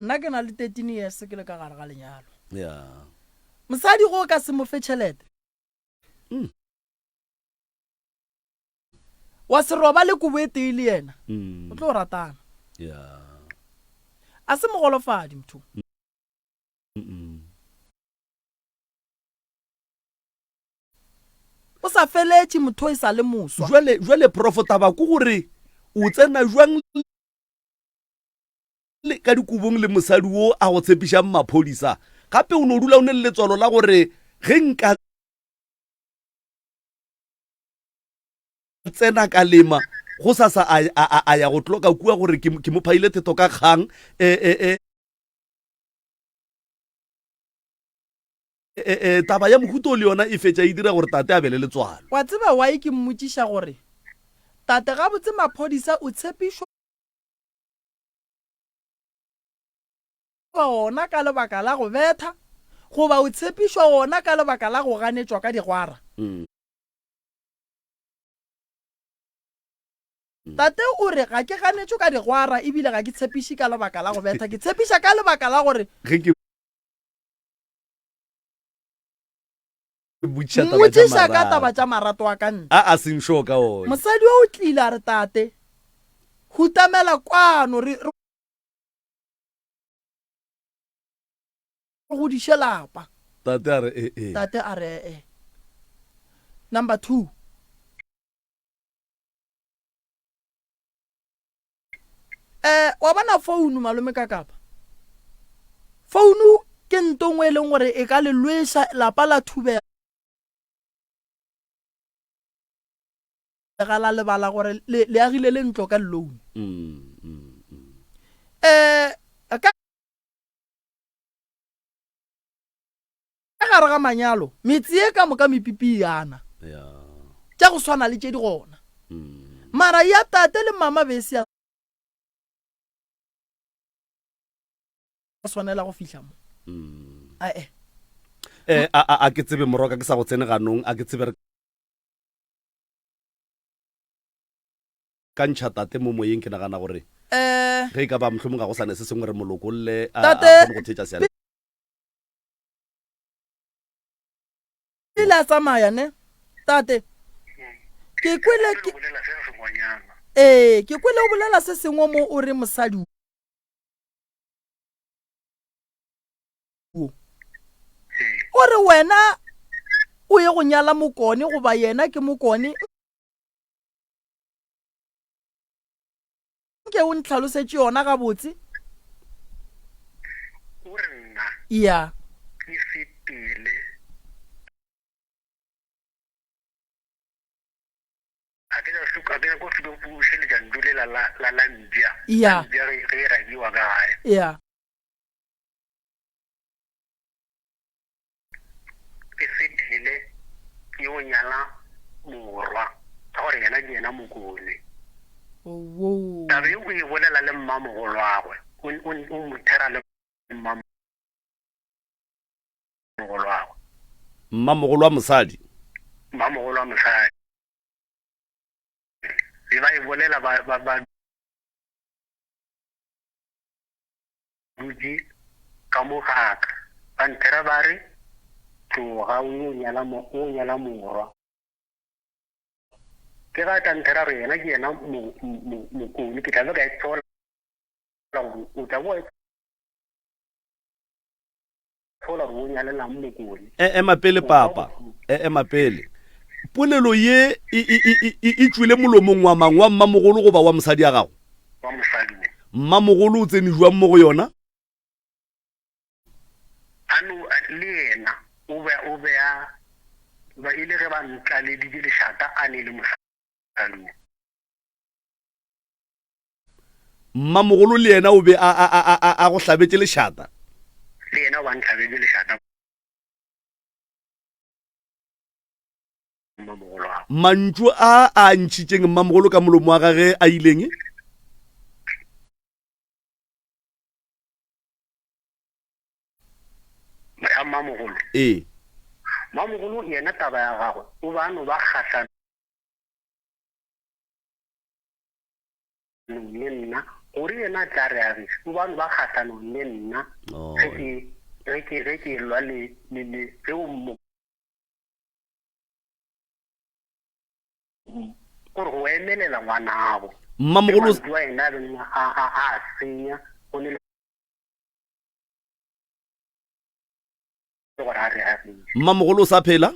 nna ke na le 13 years ke le ka gare ga lenyalo mosadi go ka se mo fe tšhelete wa se roba le kobo e tee le yena o tlo ratana a se mogolofadi motho o sa feletse motho e sa le moswa. Jwale prof taba ko gore o tsena jwang le ka dikubong le mosadi o a go tshepišang maphodisa gape o no dula o ne le letswalo la gore ge nka tsena ka lema go sasa a ya go tloka kua gore ke mo phaile theto ka kgang taba ya mohuto le yona e fetša e dira gore tate a be le letswalo. Wa tseba why ke mmotšiša gore tate ga botse maphodisa o tshepišwa gona ka lebaka la go betha goba o tshepišwa gona ka lebaka la go ganetšwa ka digwara. Tate o re ga ke ganetšwe ka digwara ebile ga ke tshepiše ka lebaka la go betha, ke tshepiša ka lebaka la gore mmotšiša ka taba tša marato wa ka ntle a seng sure ka one. Mosadi o tlile a re tate hutamela kwano re godiše lapa. Tate a re Tate a re Number 2, wa bona founu malome ka kapa founu ke ntongwe e leng gore e ka le lweša lapa la thubega la lebala gore le agile le ntlo ka loan. Ka gare ga manyalo metsi e ka moka mepipi yana tša go swana le tše di gona mara ya tate le mama bese ya swanela go fihla mo. A ke tsebe moroka ke sa go tsene ganong a ke tsebe re ka ntšha tate mo moyeng ke nagana gore ge e ka ba mohlomong ga go sane se sengwe re molokolle a go thetša seale ile a tsamaya ne tate ke kwele o bolela se sengwe mo o re mosadi o re wena o ye go nyala mokone goba yena ke mokone ke o ntlhalosetše yona ga botse o re nna ya ke sepele a ke go fika go šeletša ndule la lambia ya ge e radiwa ka gae ya ke sepele ke o nyala morwa ka gore yena ke yena mokone tabe o e bolela le mmamogolo wagwe o mothera le mmamogolo wagwe mmamogolo wa mosadi be ba e bolela ba dutse ka mogaka ba nthera ba re tloga o nyala morwa ke ga ta nthera re yena ke yena mokone ke tlabe ka e tsola o tla bo tsola go nyalela mokone mapele papa mapele polelo ye e tswile molomong wa mang wa mmamogolo goba wa mosadi ya gago wa mosadi mmamogolo o tsene jwang mo go yona ano le yena o bea ba ile ge ba ntlaleditše lešata a ne le mosadi mmamogolo le yena o be a go hlabetse lešata le yena o ba ntlhabetse lešata mmamogolo wa mantšu a ntšhitšeng mmamogolo ka molomo wa gage a ileng ya mmamogolo mmamogolo yena taba ya gagwe o ba no ba kgahlano le nna gore yena tla re agise o ba no ba kgahlano le nna ge ke lwa le ge o mo gore go emelela ngwanabo mmamogolo wa ena a senya o ne mmamogolo o sa phela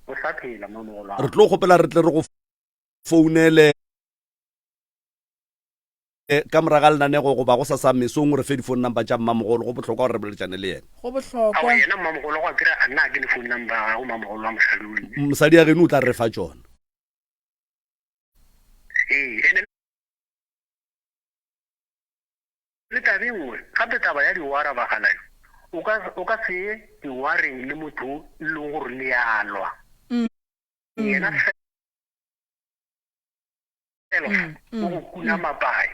o sa phela mo mogolo re tlo gopela re tle re go founele ka moraga lenanego go ba go sa sa mesong re fe di-phone number tša mmamogolo go botlhokwa gore re boletsane le ene go ao botlhokwa yena mmamogolo go a kry-a a nna ke le phone number go mmamogolo wa mosadi o ne mosadi ya geno o tla re fa tsona ene le tabe nngwe gape taba ya diwara bagalayo o ka se ye diwareng le motho e leng gore le alwa yena fela o go kuna mapai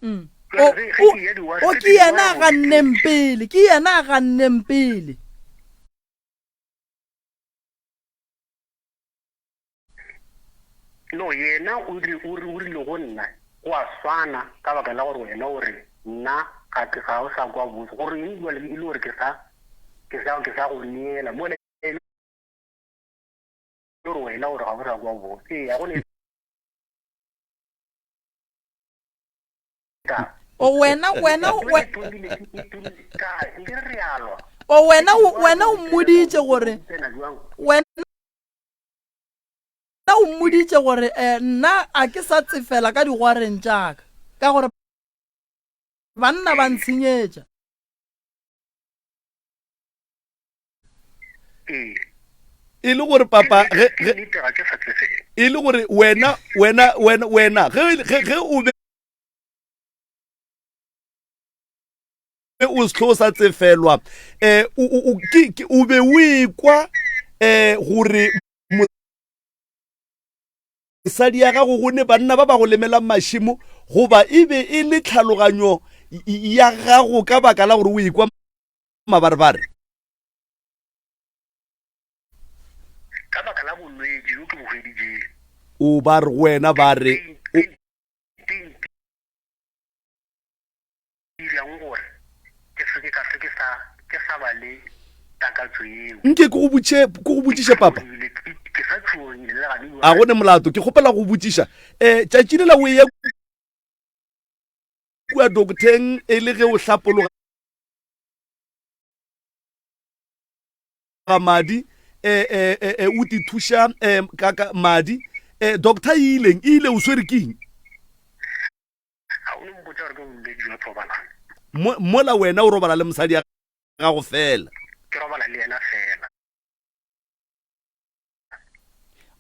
o ke yena a ganneng pele ke yena a ganneng pele no yena o rile go nna go a swana ka baka la gore wena o re nna ga o sa kwa botse gore eng jale e le gore ke sa go neela mo le gore wena o re ga o sa kwa botse ee ya go ne o wena o mmoditse gore nna a ke sa tsefela ka digwareng tšaka ka gore banna ba ntshenyetša e le gore papa e le gore wena ge o be o se sa tsefelwa o be o ekwa gore mosadi ya gago go ne banna ba ba go lemelang mašimo goba e be e le tlhaloganyo ya gago ka baka la gore o ekwa mabarebare ka baka la bolwetse o ke bo hweditšeng o ba re wena ba re dirang gore ke sa ba le takatso eo nke ke go botšiše papa ke sa tshwone le gane a gone molato ke kgopela go botšiša tšatši le la o ya kua docteng e le ge o hlapologa madi o ti thuša ka madi doctor e ile o swere keng ga o ne mpotsa gore ke bolwetse jwa thobalano mola wena o robala le mosadi ya gago fela ke robala le yena fela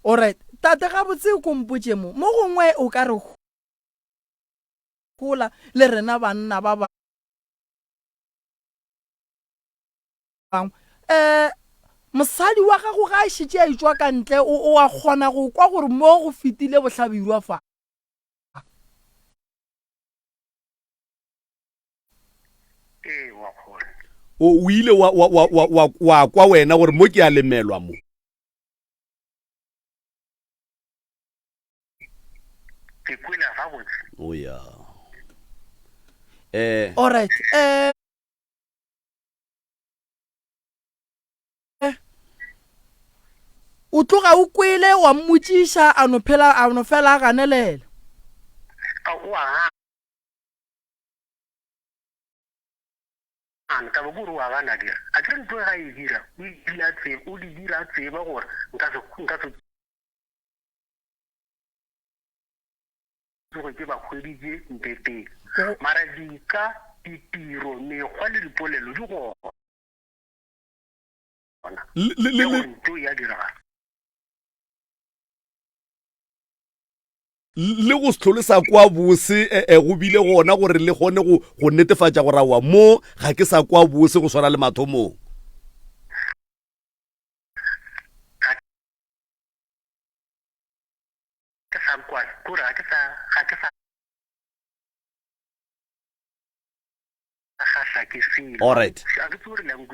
alright tate gabotse ko mpotse mo gongwe o ka re gola le rena banna ba bangwe mosadi wa gago ga a šitše a itswa ka ntle o a kgona go kwa gore mo go fetile bohlabirwa fa ee wa kgona o ile wa kwa wena gore mo ke a lemelwa mo ke kwela gabotse o ya alright o tloga o kwele wa mmotšiša a no fela a ganelela ka bo bore wa gana dira a ke ntho ga e dira o di dira tseba gore nka se gore ke ba hweditše mpeteng mara dika ditiro mekgwa le dipolelo di gona ntho ya diragala le go se tlhole sa kwa bose go bile gona gore le gone go netefatša gore wa mo ga ke sa kwa bose go swana le mathomong alright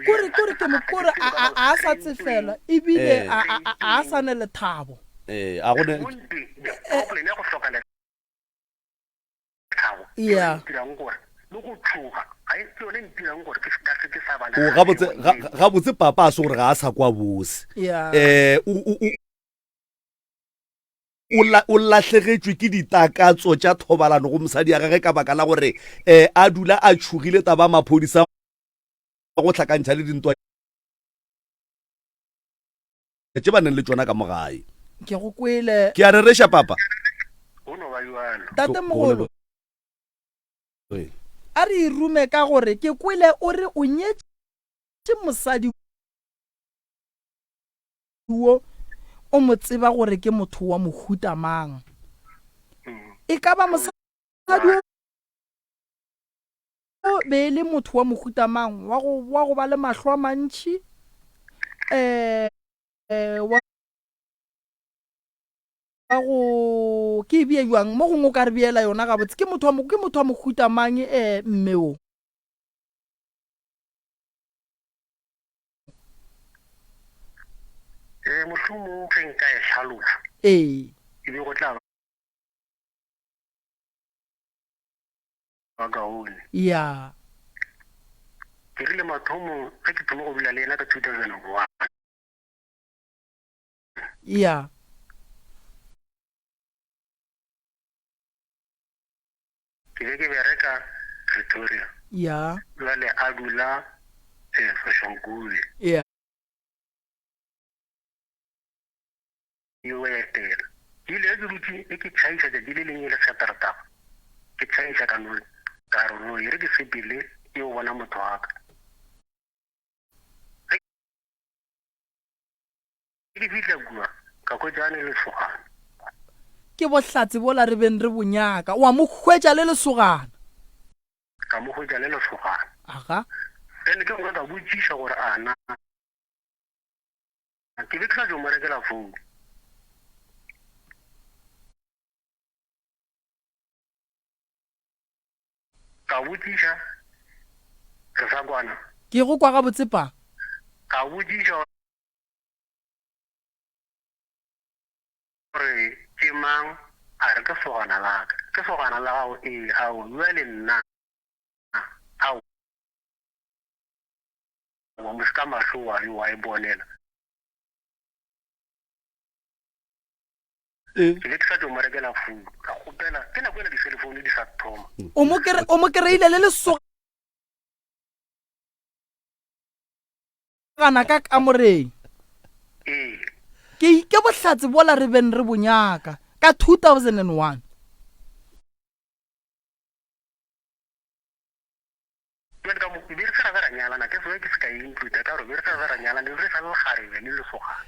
kore ke mokore a sa tsefela ebile a sa ne lethabo a gone yeah gabotse papa a se gore ga a sa kwa bose o latlhegetswe ke ditakatso tša thobalano go mosadi ya gage ka baka la gore a dula a tšhogile taba maphodisa go tlhakantšha le dintwa tse ba neng le tsona ka mogae. ke go kwele Ke a re resha papa. go no ba jalo tate mogolo a re irume ka gore ke kwele o re o nyetse mosadi wo o mo tseba gore ke motho wa mohuta mang. E ka ba mosadi o be le motho wa mohuta mang wa go ba le mahlo a mantši wa go ke bia jwang mo gongwe o ka re biela yona ga botse ke motho wa mohuta mang mme o. mohlomong ge nka e hlalosa Ee e be go tla ba kaone ya ke rile mathomo ge ke thoma go bula le ena ka 2001 ya ke be ke bereka Pretoria ya jwale a dula Soshanguve ya yo etela ke ile ke rutsi e ke tšhaisa di le leng le setarata ke tšhaisa ka no ka ro e re ke sepile ke o bona motho wa ka ke fitla bua ka go jane le sogana ke bohlatse bola re beng re bonyaka wa mo hwetša le lesogana ka mo go jale le sogana aga ene ke go ka botsisa gore ana ke be tla jo morekela phone ka botsisa re sa kwana ke go kwa ga botsepa ka botsisa gore ke mang a re ke sogana la ka ke sogana la gago ao bua le nna ao wa mo ska mahlo wa e bonela ke le tsa jo morekela phone ka gopela ke na kwela di cell phone di sa thoma o mo kreile le lesogana ka kamoreng ke bohlatse bola re beng re bonyaka ka 2001 ka mo be re sa ra nyala na ke se ke se ka include ka ro be re sa ra nyala ne re sa le gare le lesogana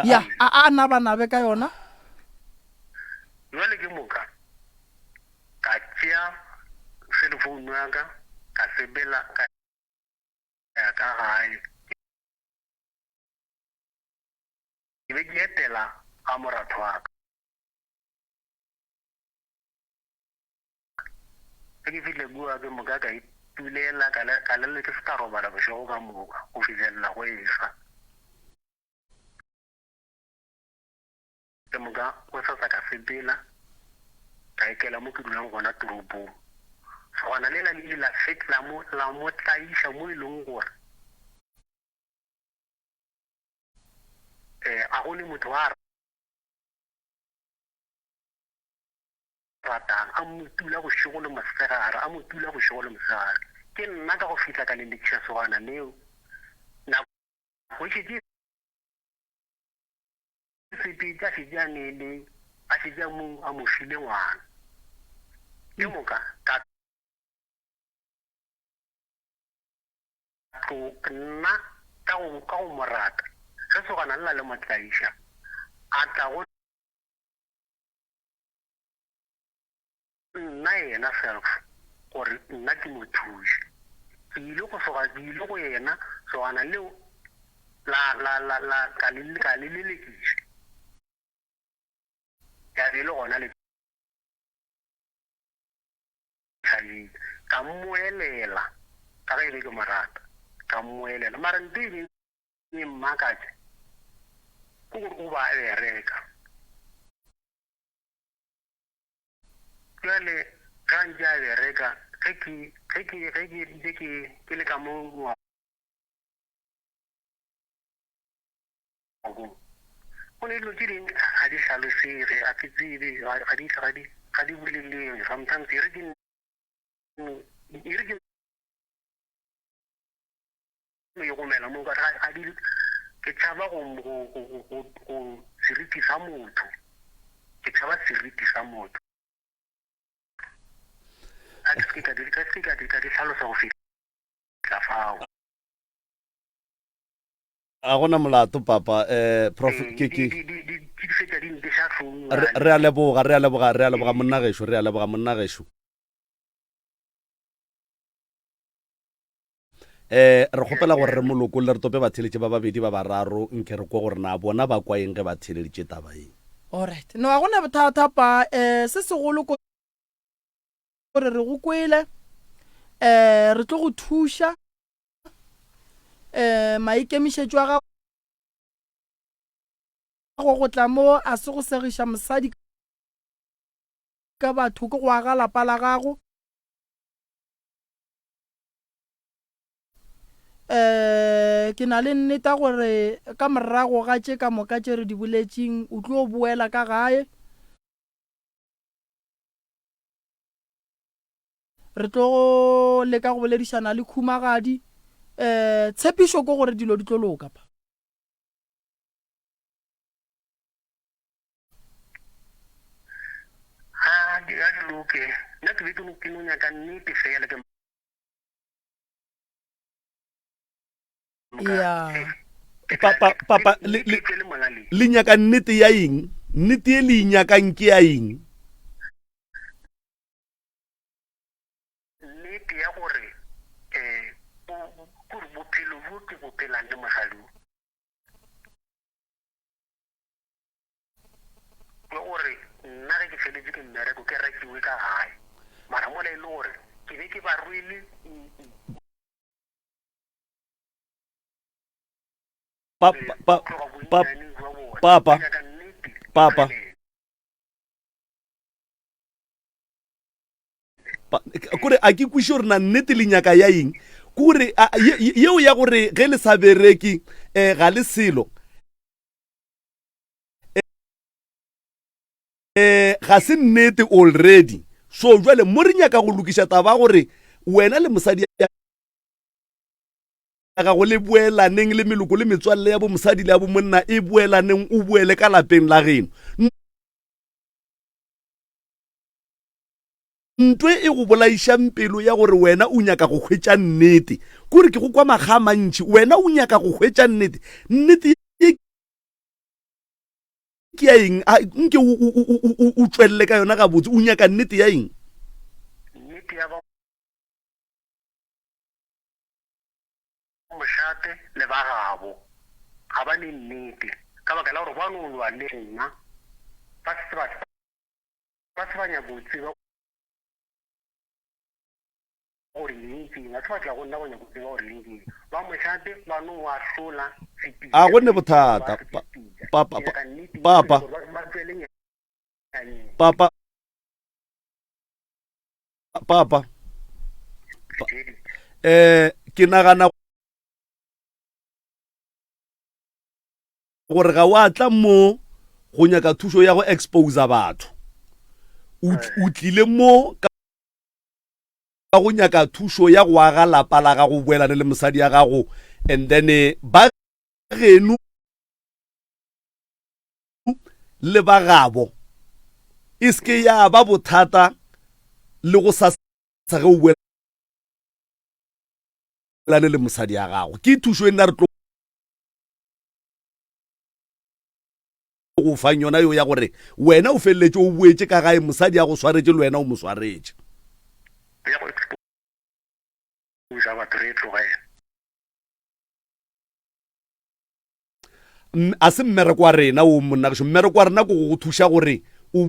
ya a nabanabe ka yona jwale ke moka ka tšea cell phone ya ka ka sebela ka ya ka gae ke be ke etela a moratho wa ka ke fihle bua ke moka ka itulela ka lele ke se ka robala bošego ka moka go fitlhelela go esa ke moka go sa ka sepela ka ekela mo ke dulang gona toropong gona le la le la fet la mo tlaisa mo e leng gore a go le motho wa ratang a mo tula go shego le mosegare a mo tula go shego le mosegare ke nna ka go fitla ka le lekisa sogana leo na go shedi sepita se jane le a se ja mo a mo file ngwana ke moka ka nna ka go morata se sogana lla le motlaisa a tla go nna yena self gore nna ke mo thuše ke ile go yena sogana leo la ka le lelekisa ya be le gona le tšhalile ka mmoelela ka ge e be ke morata ka mmoelela mara nte e e mmakatše ke gore o ba bereka jale ga ntse a bereka ke le ka mo go ne dilo tse dingwe ga di tlhalosege a ke tsebe ga di boleleng sometimes e re ke e gomela mo ka ga di ke tshaba go seriti sa motho ke tshaba seriti sa motho a ke ka di tlhalosa go fitla fao a gona molato papa prof ke re a leboga monna gešo re a leboga monna gešo re kgopela gore re molokole re tope batheletše ba babedi ba bararo nke re kwa gore na bona ba kwa eng ge ba theleditše taba eng alright no a gona bothata pa se segolo ko gore re go kwele re tlo go thuša maikemišetšo a gago go tla mo a se go segiša mosadi ka batho ke go aga lapa la gago ke na le nneta gore ka morago ga tše ka moka tše re di boletšeng o tlo boela ka gae re tlo leka go boledišana le khumagadi tshepišo ke gore dilo di tlo loka pa di loke nna ke be ke no nyaka nnete fela ke ya papa le nyaka nnete ya eng nnete e le inyakang ke ya eng nnete ya gore gore bophelo bo ke bo phelang le mosadi ke gore nna ge ke feletse ke mmereko ke rekiwe ka gae mara mola e le gore ke be ke ba rwele papa kore a ke kwiše gore na nnete le nyaka ya eng kore yeo ya gore ge le sa bereki ga le selo ga se nnete already so jwale mo re nyaka go lokiša taba gore wena le mosadi ya gago le boelaneng le meloko le metswalle ya bo mosadi le ya bo monna e boelaneng o boele ka lapeng la geno ntwe e go bolaišang pelo ya gore wena o nyaka go hwetša nnete kore ke go kwa makga mantši wena o nyaka go hwetša nnete nnete ke ya eng nke o tšwelele ka yona gabotse o nyaka nnete ya eng nnete ya ba mošate le ba gabo ga ba ne nnete ka baka la gore ba no lwa le nna ba se ba nyaka go tseba gore eng ba se batla go nna go nyaka go tseba gore eng ba mošate ba no wa hlola a gone bothata papa ke nagana gore ga wa tla mo go nyaka thušo ya go exposa batho o tlile mo ka go nyaka thušo ya go aga lapa la gago boelane le mosadi ya gago and then ba geno le ba gabo e seke ya ba bothata le go sa ge o boelane le mosadi ya gago ke thušo e nna re tlo go fang yona yo ya gore wena o feleletse o buetse ka gae mosadi ya go swaretse le wena o mo swaretse a se mmereko wa rena o monna gešo mmereko wa rena ko go thuša gore o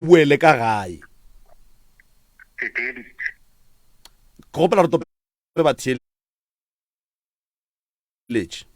boele ka gae ke gopela re tope batheletše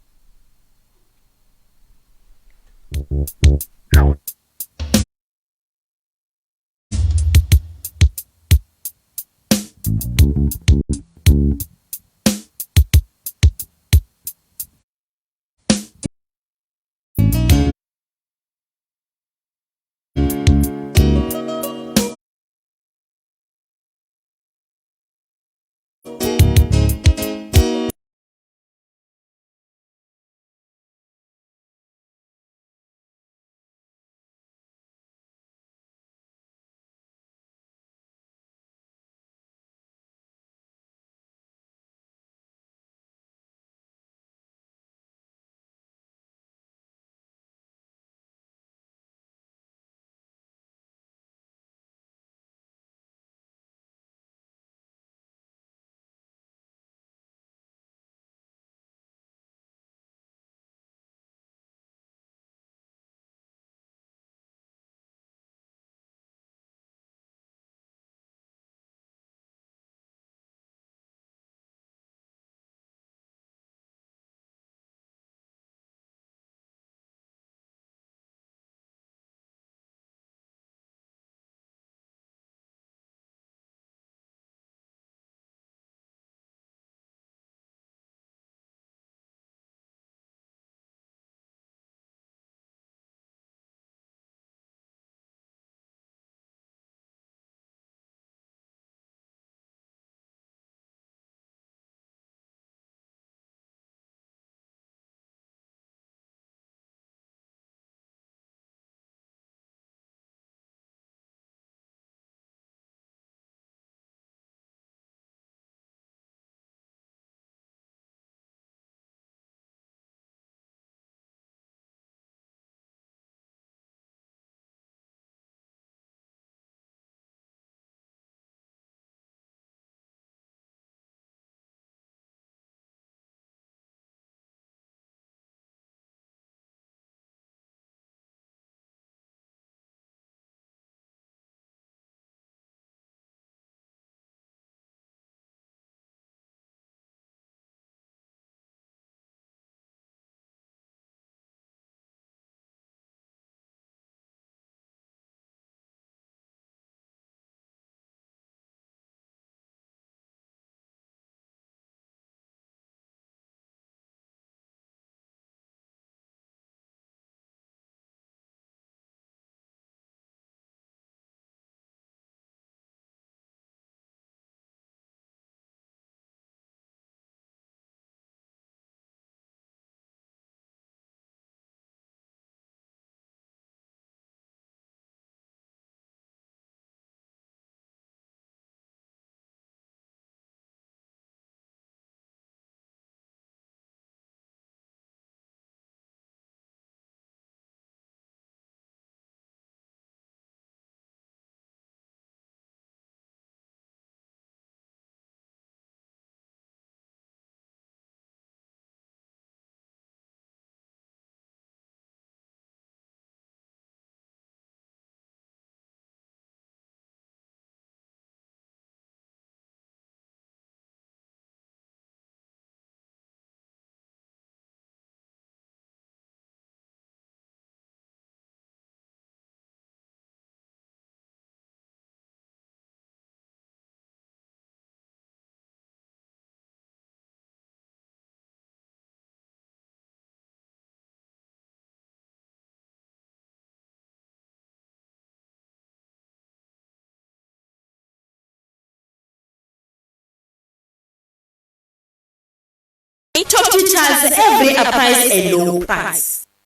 Top teachers, every price a low price.